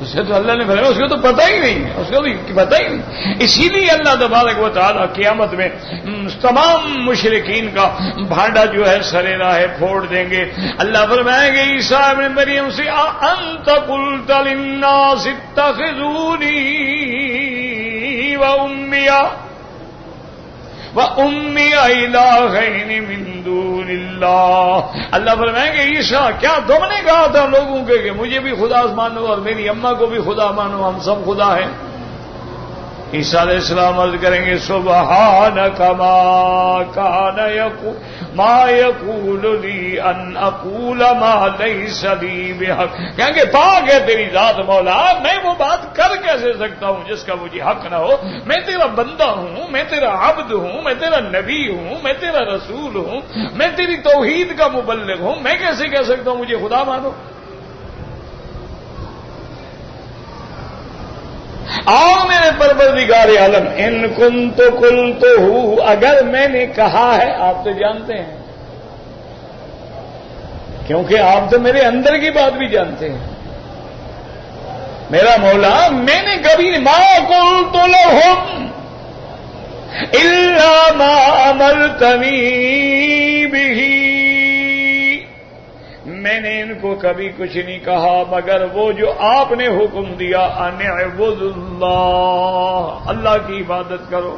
اسے تو اللہ نے فرمایا اس کو تو پتہ ہی نہیں ہے، اس کو بھی پتہ ہی نہیں. اسی لیے اللہ تبارک و تعالیٰ قیامت میں تمام مشرکین کا بھانڈا جو ہے سرے راہ پھوڑ دیں گے. اللہ فرمائیں گے عیسیٰ ابن مریم سے انت قلت للناس اتخذونی وَأُمِّيَ إِلَٰهَيْنِ مِن دُونِ اللَّهِ. اللہ فرمائیں گے عیسیٰ کیا تم نے کہا تھا لوگوں کے کہ مجھے بھی خدا مانو اور میری اماں کو بھی خدا مانو، ہم سب خدا ہیں؟ عیسیٰ علیہ السلام عرض کریں گے سبحانک ما یقول لی ان اقول ما لیس لی بحق. کہیں گے پاک ہے تیری ذات مولا، میں وہ بات کر کیسے سکتا ہوں جس کا مجھے حق نہ ہو. میں تیرا بندہ ہوں، میں تیرا عبد ہوں، میں تیرا نبی ہوں، میں تیرا رسول ہوں، میں تیری توحید کا مبلغ ہوں. میں کیسے کہہ سکتا ہوں مجھے خدا مانو؟ اور میرے پروردگار عالم ان کنت قلتہ، اگر میں نے کہا ہے، آپ تو جانتے ہیں کیونکہ آپ تو میرے اندر کی بات بھی جانتے ہیں. میرا مولا میں نے کبھی ما قلت لهم الا ما امرتنی بہ، میں نے ان کو کبھی کچھ نہیں کہا مگر وہ جو آپ نے حکم دیا ان اعبدوا اللہ، اللہ کی عبادت کرو.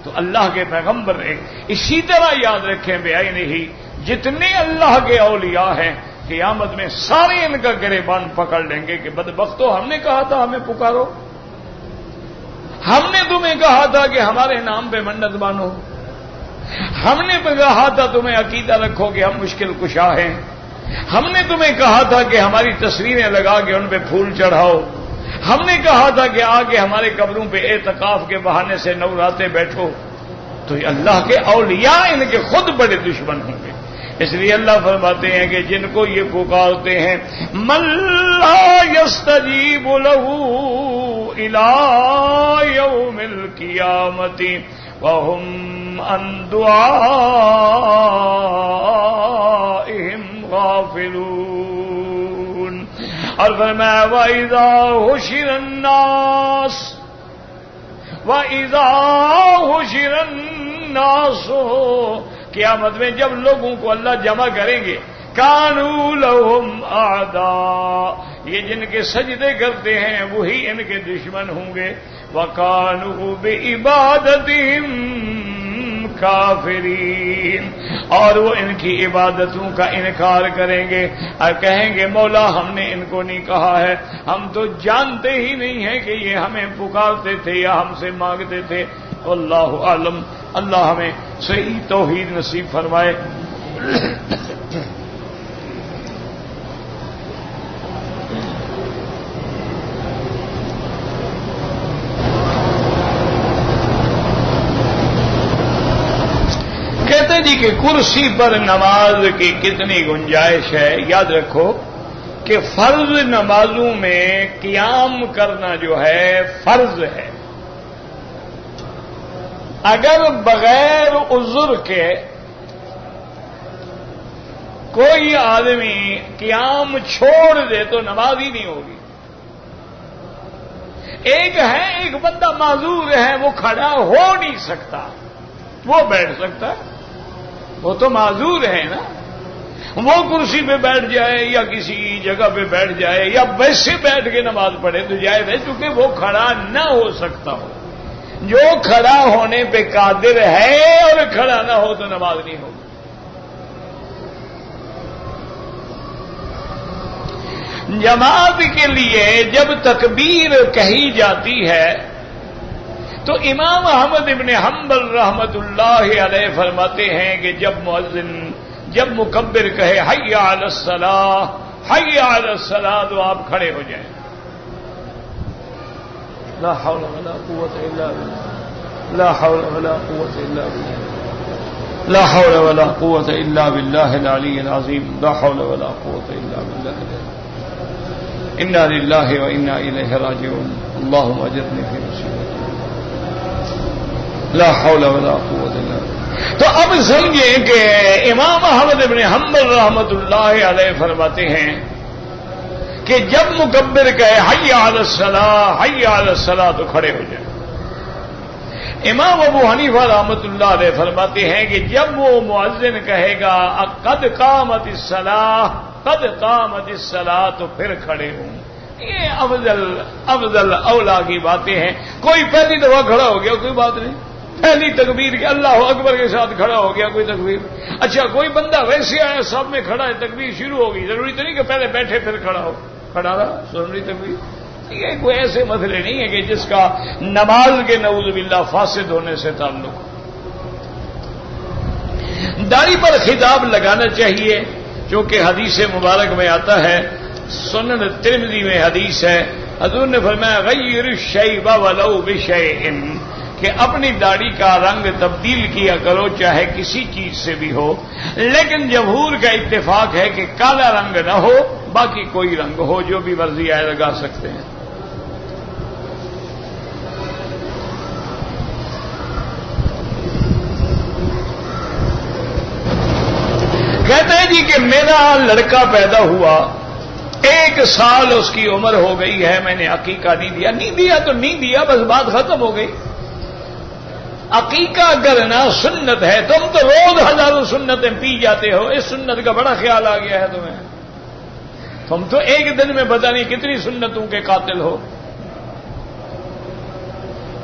تو اللہ کے پیغمبر نے اسی طرح یاد رکھیں بے نہیں، جتنے اللہ کے اولیاء ہیں قیامت میں سارے ان کا گریبان پکڑ لیں گے کہ بدبختو ہم نے کہا تھا ہمیں پکارو، ہم نے تمہیں کہا تھا کہ ہمارے نام پہ منت مانو، ہم نے کہا تھا تمہیں عقیدہ رکھو کہ ہم مشکل کشا ہیں، ہم نے تمہیں کہا تھا کہ ہماری تصویریں لگا کے ان پہ پھول چڑھاؤ، ہم نے کہا تھا کہ آگے ہمارے قبروں پہ اعتکاف کے بہانے سے 9 راتیں بیٹھو. تو اللہ کے اولیاء ان کے خود بڑے دشمن ہوں گے. اس لیے اللہ فرماتے ہیں کہ جن کو یہ پکارتے ہیں من لا یستجیب لہ الی یوم القیامۃ وہم عن دعائہم غافلون. اور فرمایا وَإِذَا حُشِرَ النَّاسُ وَإِذَا حُشِرَ النَّاسُ قیامت میں جب لوگوں کو اللہ جمع کریں گے کانوا لہم اعداء یہ جن کے سجدے کرتے ہیں وہی ان کے دشمن ہوں گے. وَكَانُوا بِعِبَادَتِهِمْ کافرین اور وہ ان کی عبادتوں کا انکار کریں گے اور کہیں گے مولا ہم نے ان کو نہیں کہا ہے, ہم تو جانتے ہی نہیں ہیں کہ یہ ہمیں پکارتے تھے یا ہم سے مانگتے تھے. واللہ عالم. اللہ ہمیں صحیح توحید نصیب فرمائے. کہتے جی کہ کرسی پر نماز کی کتنی گنجائش ہے. یاد رکھو کہ فرض نمازوں میں قیام کرنا جو ہے فرض ہے. اگر بغیر عذر کے کوئی آدمی قیام چھوڑ دے تو نماز ہی نہیں ہوگی. ایک بندہ معذور ہے وہ کھڑا ہو نہیں سکتا, وہ بیٹھ سکتا ہے, وہ تو معذور ہے نا. وہ کرسی پہ بیٹھ جائے یا کسی جگہ پہ بیٹھ جائے یا ویسے بیٹھ کے نماز پڑھے تو جائز ہے, چونکہ وہ کھڑا نہ ہو سکتا ہو. جو کھڑا ہونے پہ قادر ہے اور کھڑا نہ ہو تو نماز نہیں ہوگی. جماعت کے لیے جب تکبیر کہی جاتی ہے تو امام احمد ابن حنبل رحمت اللہ علیہ فرماتے ہیں کہ جب مؤذن جب مکبر کہے حی علی الصلاۃ حی علی الصلاۃ تو آپ کھڑے ہو جائیں. لا حول ولا قوة الا بالله لا حول ولا قوة الا بالله لا حول ولا قوة الا بالله العلي العظيم لا حول ولا قوة الا بالله انا لله وانا الیہ راجعون اللهم اجرنی فی مصیبتی لا حول ولا قوة الا بالله. تو اب سمجھیں کہ امام احمد بن حنبل رحمت اللہ علیہ فرماتے ہیں کہ جب مکبر کہے حی علی الصلاۃ حی علی الصلاۃ تو کھڑے ہو جائیں. امام ابو حنیفہ رحمۃ اللہ علیہ فرماتے ہیں کہ جب وہ مؤذن کہے گا قد قامت الصلاۃ قد قامت الصلاۃ تو پھر کھڑے ہوں. یہ افضل اولا کی باتیں ہیں. کوئی پہلی دفعہ کھڑا ہو گیا کوئی بات نہیں, پہلی تکبیر کے اللہ اکبر کے ساتھ کھڑا ہو گیا کوئی تکبیر. اچھا کوئی بندہ ویسے آیا سب میں کھڑا ہے تکبیر شروع ہو گئی, ضروری تو نہیں کہ پہلے بیٹھے پھر کھڑا ہو, کھڑا رہا سن رہی تکبیر. یہ کوئی ایسے مسئلے نہیں ہے کہ جس کا نماز کے نعوذ باللہ فاسد ہونے سے تعلق. داڑھی پر خطاب لگانا چاہیے چونکہ حدیث مبارک میں آتا ہے, سنن ترمذی میں حدیث ہے, حضور نے فرمایا غیر الشیب ولو بشیء کہ اپنی داڑھی کا رنگ تبدیل کیا کرو چاہے کسی چیز سے بھی ہو, لیکن جمہور کا اتفاق ہے کہ کالا رنگ نہ ہو باقی کوئی رنگ ہو جو بھی مرضی آئے لگا سکتے ہیں. کہتے ہیں جی کہ میرا لڑکا پیدا ہوا 1 سال اس کی عمر ہو گئی ہے, میں نے عقیقہ نہیں دیا. نہیں دیا تو نہیں دیا, بس بات ختم ہو گئی. عقیقہ کرنا سنت ہے, تم تو روز ہزاروں سنتیں پی جاتے ہو, اس سنت کا بڑا خیال آ گیا ہے تمہیں. تم تو ایک دن میں پتہ نہیں کتنی سنتوں کے قاتل ہو.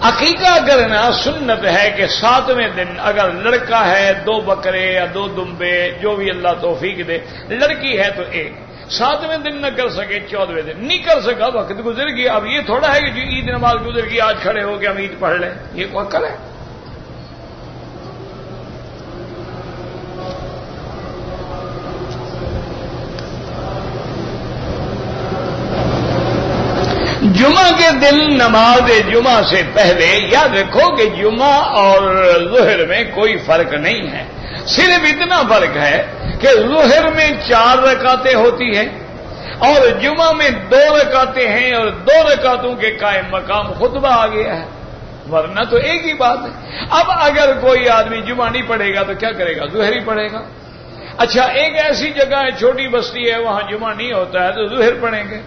عقیقہ کرنا سنت ہے کہ 7ویں دن اگر لڑکا ہے 2 بکرے یا 2 دمبے جو بھی اللہ توفیق دے, لڑکی ہے تو 1. 7ویں دن نہ کر سکے 14ویں دن نہیں کر سکا, وقت گزر گیا. اب یہ تھوڑا ہے کہ جو عید نماز گزر گئی آج کھڑے ہو کے ہم عید پڑھ لیں, یہ کوئی عقل ہے؟ جمعہ کے دن نماز جمعہ سے پہلے یاد رکھو کہ جمعہ اور ظہر میں کوئی فرق نہیں ہے، صرف اتنا فرق ہے کہ ظہر میں 4 رکعتیں ہوتی ہیں اور جمعہ میں 2 رکعتیں ہیں، اور 2 رکعتوں کے قائم مقام خطبہ آ گیا ہے، ورنہ تو ایک ہی بات ہے۔ اب اگر کوئی آدمی جمعہ نہیں پڑھے گا تو کیا کرے گا؟ ظہر ہی پڑھے گا۔ اچھا، ایک ایسی جگہ ہے چھوٹی بستی ہے وہاں جمعہ نہیں ہوتا ہے تو ظہر پڑھیں گے۔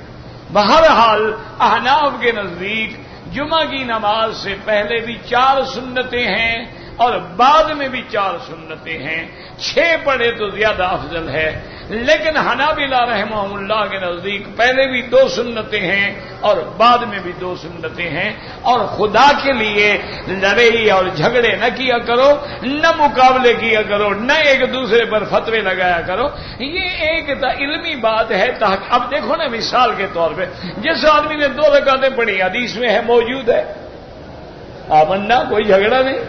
بہرحال احناف کے نزدیک جمعہ کی نماز سے پہلے بھی 4 سنتیں ہیں اور بعد میں بھی 4 سنتیں ہیں، 6 پڑھے تو زیادہ افضل ہے، لیکن حنابلہ رحمہ اللہ کے نزدیک پہلے بھی 2 سنتیں ہیں اور بعد میں بھی 2 سنتیں ہیں، اور خدا کے لیے لڑائی اور جھگڑے نہ کیا کرو، نہ مقابلے کیا کرو، نہ ایک دوسرے پر فتوے لگایا کرو، یہ ایک علمی بات ہے۔ اب دیکھو نا، مثال کے طور پہ جس آدمی نے 2 رکعتیں پڑھی، حدیث میں ہے، موجود ہے، آمنا، کوئی جھگڑا نہیں۔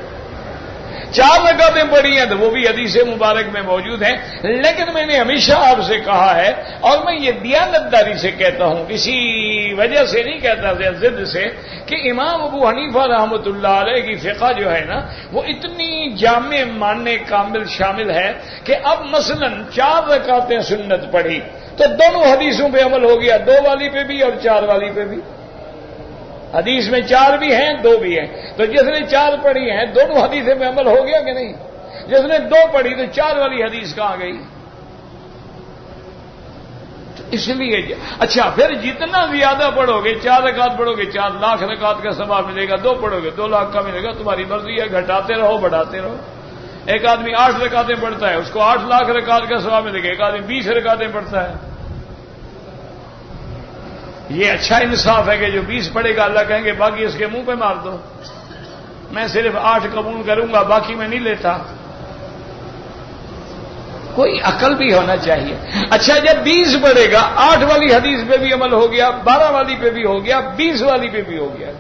4 رکعتیں پڑھی ہیں تو وہ بھی حدیث مبارک میں موجود ہیں، لیکن میں نے ہمیشہ آپ سے کہا ہے، اور میں یہ دیانتداری سے کہتا ہوں، کسی وجہ سے نہیں کہتا، ضد سے، کہ امام ابو حنیفہ رحمۃ اللہ علیہ کی فقہ جو ہے نا وہ اتنی جامع ماننے کامل شامل ہے کہ اب مثلا 4 رکعتیں سنت پڑھی تو دونوں حدیثوں پہ عمل ہو گیا، 2 والی پہ بھی اور 4 والی پہ بھی۔ حدیث میں 4 بھی ہیں، 2 بھی ہیں، تو جس نے 4 پڑھی ہیں دونوں حدیثیں میں عمل ہو گیا کہ نہیں؟ جس نے 2 پڑھی تو 4 والی حدیث کہاں گئی؟ تو اس لیے اچھا، پھر جتنا زیادہ پڑھو گے، 4 رکعت پڑھو گے 4 لاکھ رکعت کا ثواب ملے گا، 2 پڑھو گے 2 لاکھ کا ملے گا، تمہاری مرضی ہے، گھٹاتے رہو بڑھاتے رہو۔ ایک آدمی 8 رکعتیں پڑھتا ہے، اس کو 8 لاکھ رکعت کا ثواب ملے گا، ایک آدمی 20 رکعتیں پڑھتا ہے۔ یہ اچھا انصاف ہے کہ جو 20 پڑھے گا اللہ کہیں گے باقی اس کے منہ پہ مار دو، میں صرف 8 قبول کروں گا، باقی میں نہیں لیتا۔ کوئی عقل بھی ہونا چاہیے۔ اچھا، جب 20 پڑھے گا، 8 والی حدیث پہ بھی عمل ہو گیا، 12 والی پہ بھی ہو گیا، 20 والی پہ بھی ہو گیا،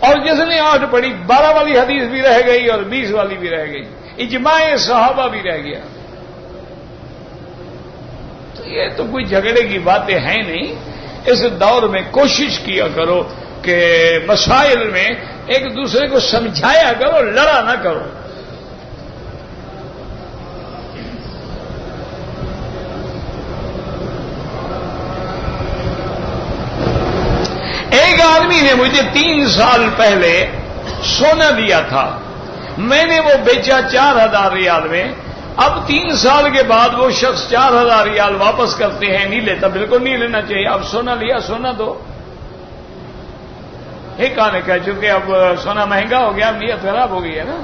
اور جس نے 8 پڑھی 12 والی حدیث بھی رہ گئی اور 20 والی بھی رہ گئی، اجماع صحابہ بھی رہ گیا۔ تو یہ تو کوئی جھگڑے کی باتیں ہیں نہیں۔ اس دور میں کوشش کیا کرو کہ مسائل میں ایک دوسرے کو سمجھایا کرو، لڑا نہ کرو۔ ایک آدمی نے مجھے 3 سال پہلے سونا دیا تھا، میں نے وہ بیچا 4000 ریال میں۔ اب 3 سال کے بعد وہ شخص 4000 ریال واپس کرتے ہیں، نہیں لیتا، بالکل نہیں لینا چاہیے۔ اب سونا لیا، سونا دو۔ ایک آنے کا چونکہ اب سونا مہنگا ہو گیا، اب نیت خراب ہو گئی ہے نا۔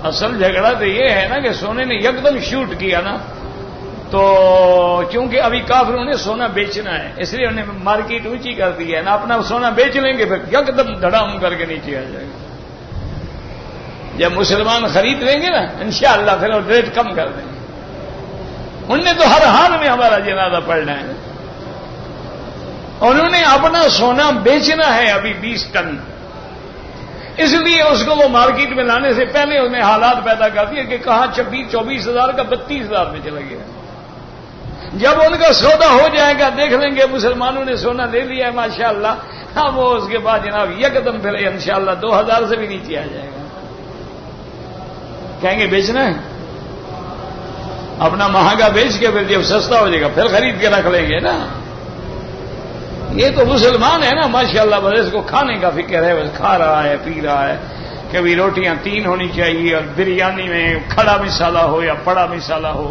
اصل جھگڑا تو یہ ہے نا کہ سونے نے یکدم شوٹ کیا نا، تو چونکہ ابھی کافروں نے سونا بیچنا ہے، اس لیے انہوں نے مارکیٹ اونچی کر دی ہے نا، اپنا سونا بیچ لیں گے پھر یکدم دھڑام کر کے نیچے آ جائے گا۔ جب مسلمان خرید لیں گے نا انشاءاللہ پھر وہ ریٹ کم کر دیں گے۔ انہوں نے تو ہر حال میں ہمارا جنازہ پڑھنا ہے، انہوں نے اپنا سونا بیچنا ہے ابھی 20 ٹن، اس لیے اس کو وہ مارکیٹ میں لانے سے پہلے انہیں حالات پیدا کر دیے کہ کہاں 24,000 کا 32,000 میں چلا گیا۔ جب ان کا سودا ہو جائے گا دیکھ لیں گے مسلمانوں نے سونا لے لیا ہے ماشاءاللہ، ہاں وہ اس کے بعد جناب یکدم پھر انشاءاللہ 2000 سے بھی نیچے آ جائے گا۔ کہیں گے بیچنا ہے، اپنا مہنگا بیچ کے پھر جب سستا ہو جائے گا پھر خرید کے رکھ لیں گے نا۔ یہ تو مسلمان ہے نا ماشاءاللہ، بس اس کو کھانے کا فکر ہے، بس کھا رہا ہے پی رہا ہے، کبھی روٹیاں 3 ہونی چاہیے اور بریانی میں کھڑا مسالہ ہو یا پڑا مسالہ ہو،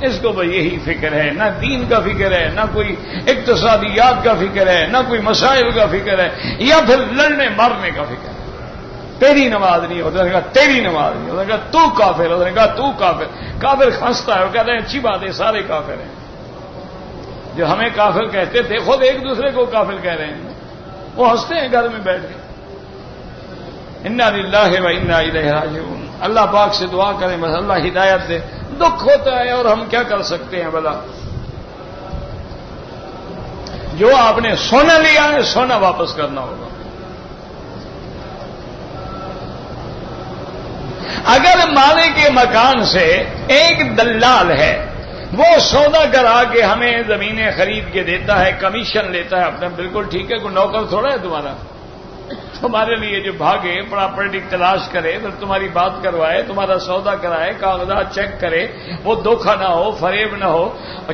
اس کو بس یہی فکر ہے، نہ دین کا فکر ہے، نہ کوئی اقتصادیات کا فکر ہے، نہ کوئی مسائل کا فکر ہے، یا پھر لڑنے مارنے کا فکر ہے۔ تیری نماز نہیں ہوتا، نے کہا تیری نماز نہیں ہوتا، نے کہا تو کافر، نے کہا تو کافر۔ کافر ہنستا ہے، وہ کہتے ہیں اچھی بات ہے سارے کافر ہیں، جو ہمیں کافر کہتے تھے خود ایک دوسرے کو کافر کہہ رہے ہیں، وہ ہنستے ہیں گھر میں بیٹھ کے۔ انا للہ و انا الیہ راجعون۔ اللہ پاک سے دعا کریں بس اللہ ہدایت دے۔ دکھ ہوتا ہے اور ہم کیا کر سکتے ہیں بلا۔ جو آپ نے سونا لیا ہے سونا واپس کرنا ہوگا۔ اگر مالک کے مکان سے ایک دلال ہے وہ سودا کرا کے ہمیں زمینیں خرید کے دیتا ہے، کمیشن لیتا ہے اپنا، بالکل ٹھیک ہے، کوئی نوکر تھوڑا ہے تمہارا، تمہارے لیے جو بھاگے پراپرٹی تلاش کرے، پھر تمہاری بات کروائے، تمہارا سودا کرائے، کاغذات چیک کرے، وہ دھوکہ نہ ہو، فریب نہ ہو.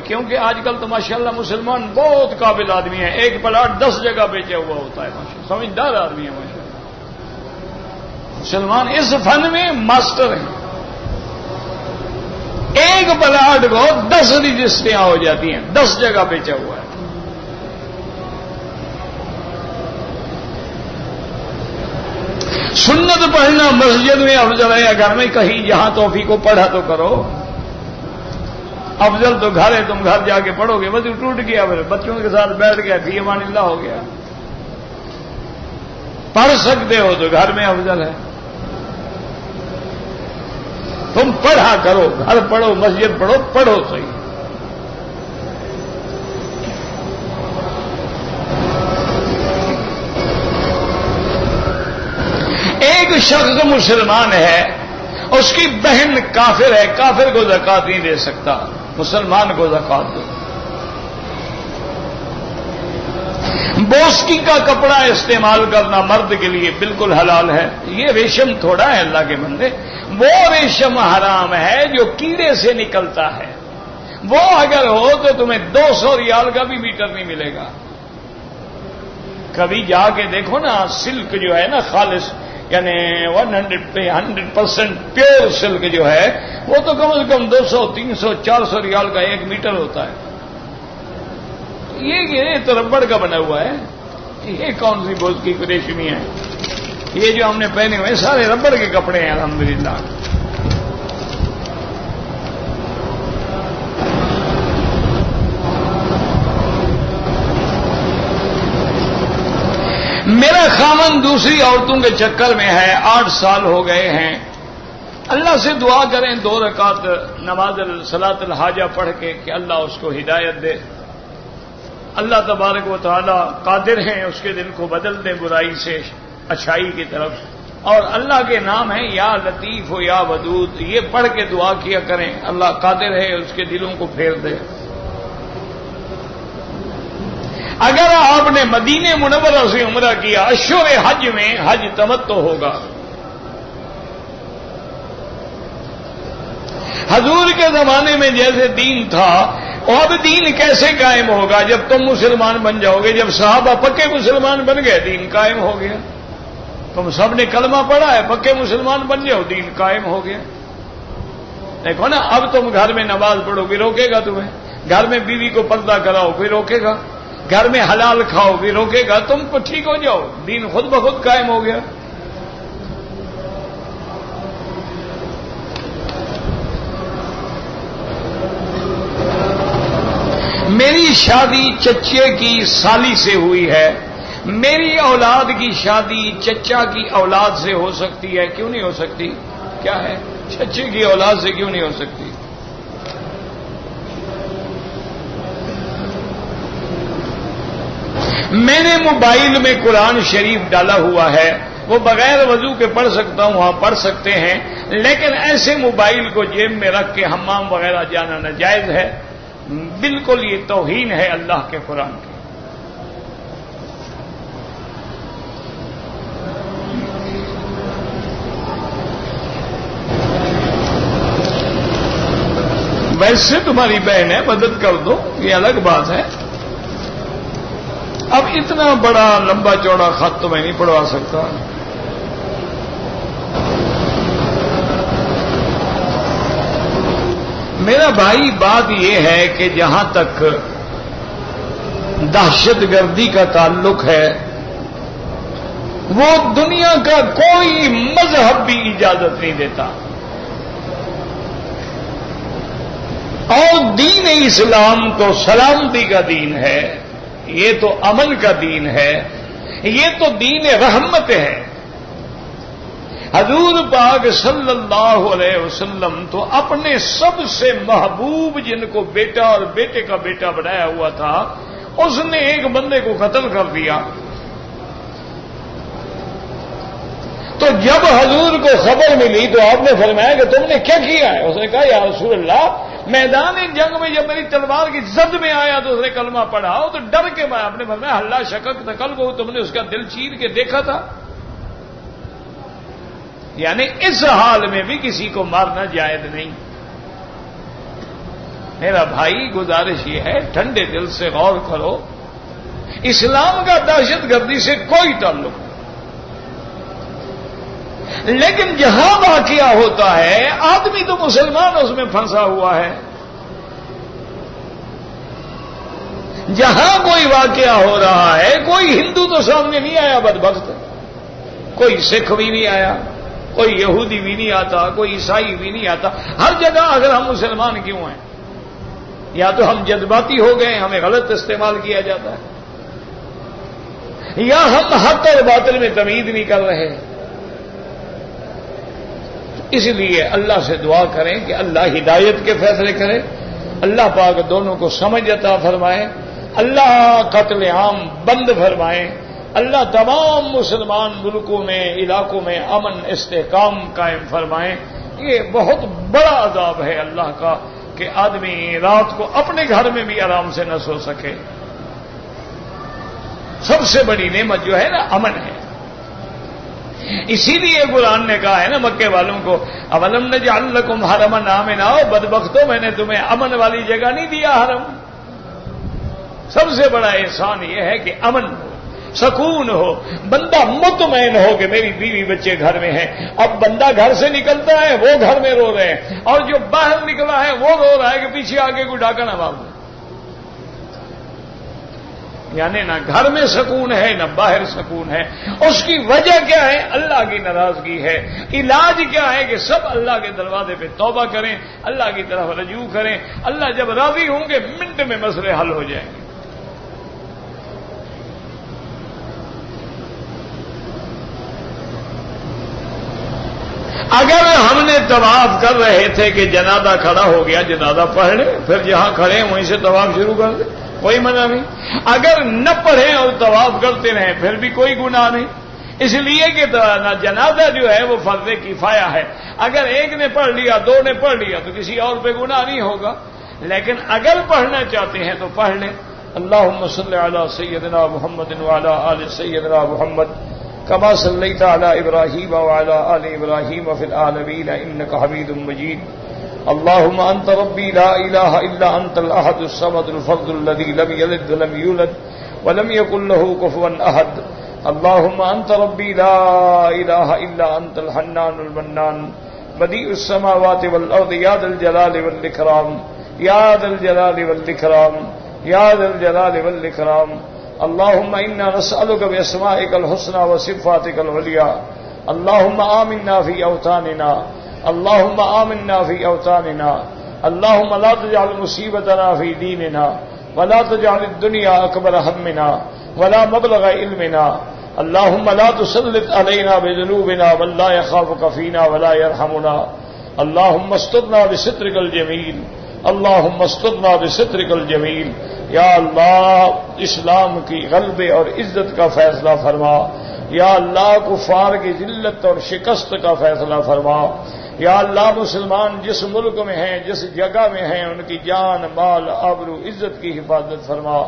کیونکہ آج کل تو ماشاءاللہ مسلمان بہت قابل آدمی ہیں، ایک پلاٹ 10 جگہ بیچا ہوا ہوتا ہے، ماشاءاللہ سمجھدار آدمی ہے ماشاءاللہ. مسلمان اس فن میں ماسٹر ہیں. ایک پلاٹ کو 10 رجسٹریاں ہو جاتی ہیں، 10 جگہ بیچا ہوا ہے. سنت پڑھنا مسجد میں افضل ہے یا گھر میں؟ کہیں جہاں توفیق کو پڑھا تو کرو. افضل تو گھر ہے، تم گھر جا کے پڑھو گے، وضو ٹوٹ گیا، پھر بچوں کے ساتھ بیٹھ گیا، فی امان اللہ ہو گیا. پڑھ سکتے ہو تو گھر میں افضل ہے. تم پڑھا کرو، گھر پڑھو، مسجد پڑھو، پڑھو صحیح. ایک شخص مسلمان ہے، اس کی بہن کافر ہے، کافر کو زکات نہیں دے سکتا، مسلمان کو زکات دو. بوسکی کا کپڑا استعمال کرنا مرد کے لیے بالکل حلال ہے. یہ ریشم تھوڑا ہے اللہ کے بندے، وہ ریشم حرام ہے جو کیڑے سے نکلتا ہے. وہ اگر ہو تو تمہیں 200 ریال کا بھی میٹر نہیں ملے گا. کبھی جا کے دیکھو نا، سلک جو ہے نا خالص، یعنی 100% پیور سلک جو ہے، وہ تو کم از کم 200 300 400 ریال کا 1 میٹر ہوتا ہے. یہ تو ربڑ کا بنا ہوا ہے. یہ کون سی بوز کی ریشمی ہے؟ یہ جو ہم نے پہنے ہوئے سارے ربڑ کے کپڑے ہیں الحمدللہ. میرا خامن دوسری عورتوں کے چکر میں ہے، 8 سال ہو گئے ہیں. اللہ سے دعا کریں 2 رکعت نماز صلاۃ الحاجہ پڑھ کے کہ اللہ اس کو ہدایت دے. اللہ تبارک و تعالی قادر ہیں اس کے دل کو بدل دیں برائی سے اچھائی کی طرف. اور اللہ کے نام ہیں یا لطیف ہو یا ودود، یہ پڑھ کے دعا کیا کریں، اللہ قادر ہے اس کے دلوں کو پھیر دے. اگر آپ نے مدینہ منورہ سے عمرہ کیا، اشہر حج میں حج تمتع ہوگا. حضور کے زمانے میں جیسے دین تھا، اب دین کیسے قائم ہوگا جب تم مسلمان بن جاؤ گے؟ جب صحابہ پکے مسلمان بن گئے دین قائم ہو گیا. تم سب نے کلمہ پڑھا ہے، پکے مسلمان بن جاؤ، دین قائم ہو گیا. دیکھو نا، اب تم گھر میں نماز پڑھو کوئی روکے گا تمہیں؟ گھر میں بیوی کو پردہ کراؤ کوئی روکے گا؟ گھر میں حلال کھاؤ کوئی روکے گا؟ تم کو ٹھیک ہو جاؤ، دین خود بخود قائم ہو گیا. میری شادی چچے کی سالی سے ہوئی ہے، میری اولاد کی شادی چچا کی اولاد سے ہو سکتی ہے؟ کیوں نہیں ہو سکتی؟ کیا ہے، چچے کی اولاد سے کیوں نہیں ہو سکتی؟ میں نے موبائل میں قرآن شریف ڈالا ہوا ہے، وہ بغیر وضو کے پڑھ سکتا ہوں، وہاں پڑھ سکتے ہیں، لیکن ایسے موبائل کو جیب میں رکھ کے حمام وغیرہ جانا ناجائز ہے. بالکل یہ توہین ہے اللہ کے قرآن کی. ویسے تمہاری بہن ہے، مدد کر دو، یہ الگ بات ہے. اب اتنا بڑا لمبا چوڑا خط تو میں نہیں پڑھوا سکتا. میرا بھائی بات یہ ہے کہ جہاں تک دہشت گردی کا تعلق ہے، وہ دنیا کا کوئی مذہب بھی اجازت نہیں دیتا. اور دین اسلام تو سلامتی کا دین ہے، یہ تو امن کا دین ہے، یہ تو دین رحمت ہے. حضور پاک صلی اللہ علیہ وسلم تو اپنے سب سے محبوب جن کو بیٹا اور بیٹے کا بیٹا بنایا ہوا تھا، اس نے ایک بندے کو قتل کر دیا. تو جب حضور کو خبر ملی تو آپ نے فرمایا کہ تم نے کیا کیا ہے؟ اس نے کہا یا رسول اللہ، میدان جنگ میں جب میری تلوار کی زد میں آیا تو اس نے کلمہ پڑھا تو ڈر کے میں اپنے من میں ہلا شکک نقل کو تم نے اس کا دل چیر کے دیکھا تھا. یعنی اس حال میں بھی کسی کو مارنا جائز نہیں. میرا بھائی گزارش یہ ہے ٹھنڈے دل سے غور کرو. اسلام کا دہشت گردی سے کوئی تعلق نہیں، لیکن جہاں واقعہ ہوتا ہے آدمی تو مسلمان اس میں پھنسا ہوا ہے. جہاں کوئی واقعہ ہو رہا ہے کوئی ہندو تو سامنے نہیں آیا بدبخت، کوئی سکھ بھی نہیں آیا، کوئی یہودی بھی نہیں آتا، کوئی عیسائی بھی نہیں آتا. ہر جگہ اگر ہم مسلمان کیوں ہیں؟ یا تو ہم جذباتی ہو گئے، ہمیں غلط استعمال کیا جاتا ہے، یا ہم حق اور باطل میں تمیز نہیں کر رہے. اس لیے اللہ سے دعا کریں کہ اللہ ہدایت کے فیصلے کرے، اللہ پاک دونوں کو سمجھ عطا فرمائے، اللہ قتل عام بند فرمائے، اللہ تمام مسلمان ملکوں میں علاقوں میں امن استحکام قائم فرمائے. یہ بہت بڑا عذاب ہے اللہ کا کہ آدمی رات کو اپنے گھر میں بھی آرام سے نہ سو سکے. سب سے بڑی نعمت جو ہے نا امن ہے. اسی لیے قرآن نے کہا ہے نا مکے والوں کو اولم نجعل لکم حرما آمنا، بدبختوں میں نے تمہیں امن والی جگہ نہیں دیا حرم. سب سے بڑا احسان یہ ہے کہ امن ہو، سکون ہو، بندہ مطمئن ہو کہ میری بیوی بچے گھر میں ہیں. اب بندہ گھر سے نکلتا ہے وہ گھر میں رو رہے ہیں، اور جو باہر نکلا ہے وہ رو رہا ہے کہ پیچھے آگے کوئی ڈاکہ نہ مار دے. یعنی نہ گھر میں سکون ہے نہ باہر سکون ہے. اس کی وجہ کیا ہے؟ اللہ کی ناراضگی ہے. علاج کیا ہے؟ کہ سب اللہ کے دروازے پہ توبہ کریں، اللہ کی طرف رجوع کریں. اللہ جب راضی ہوں گے منٹ میں مسئلے حل ہو جائیں گے. اگر ہم نے طواف کر رہے تھے کہ جنازہ کھڑا ہو گیا، جنازہ پڑھ لیں، پھر جہاں کھڑے ہیں وہیں سے طواف شروع کر دیں، کوئی منع نہیں. اگر نہ پڑھیں اور طواف کرتے رہیں پھر بھی کوئی گناہ نہیں، اس لیے کہ جنازہ جو ہے وہ فرض کفایہ ہے. اگر ایک نے پڑھ لیا، دو نے پڑھ لیا تو کسی اور پہ گناہ نہیں ہوگا. لیکن اگر پڑھنا چاہتے ہیں تو پڑھ لیں. اللہم صلی علی سیدنا محمد وعلی آل سیدنا محمد كما صليت على إبراهيم وعلى آل إبراهيم في العالمين إنك حميد مجيد. اللهم أنت ربي لا إله إلا أنت الأحد الصمد الفرد الذي لم يلد ولم يولد ولم يكن له كفوا أحد. اللهم أنت ربي لا إله إلا أنت الحنان المنان بديع السماوات والأرض يا ذا الجلال والإكرام يا ذا الجلال والإكرام يا ذا الجلال والإكرام. اللهم إنا نسألك بأسمائك الحسنى وصفاتك العليا. اللهم آمنا في أوطاننا، اللهم آمنا في أوطاننا. اللهم لا تجعل مصيبتنا في ديننا ولا تجعل الدنيا أكبر همنا ولا مبلغ علمنا. اللهم لا تسلط علينا بذنوبنا من لا يخافك فينا ولا يرحمنا. اللهم استرنا بسترك الجميل، اللهم استرنا بسترك الجميل. یا اللہ اسلام کی غلبے اور عزت کا فیصلہ فرما. یا اللہ کفار کی ذلت اور شکست کا فیصلہ فرما. یا اللہ مسلمان جس ملک میں ہیں، جس جگہ میں ہیں، ان کی جان، مال، آبرو، عزت کی حفاظت فرما.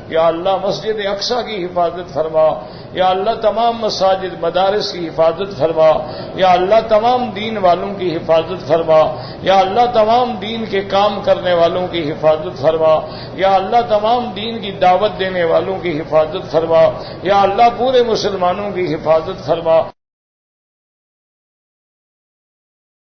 یا اللہ مسجد اقصی کی حفاظت فرما. یا اللہ تمام مساجد مدارس کی حفاظت فرما. یا اللہ تمام دین والوں کی حفاظت فرما. یا اللہ تمام دین کے کام کرنے والوں کی حفاظت فرما. یا اللہ تمام دین کی دعوت دینے والوں کی حفاظت فرما. یا اللہ پورے مسلمانوں کی حفاظت فرما.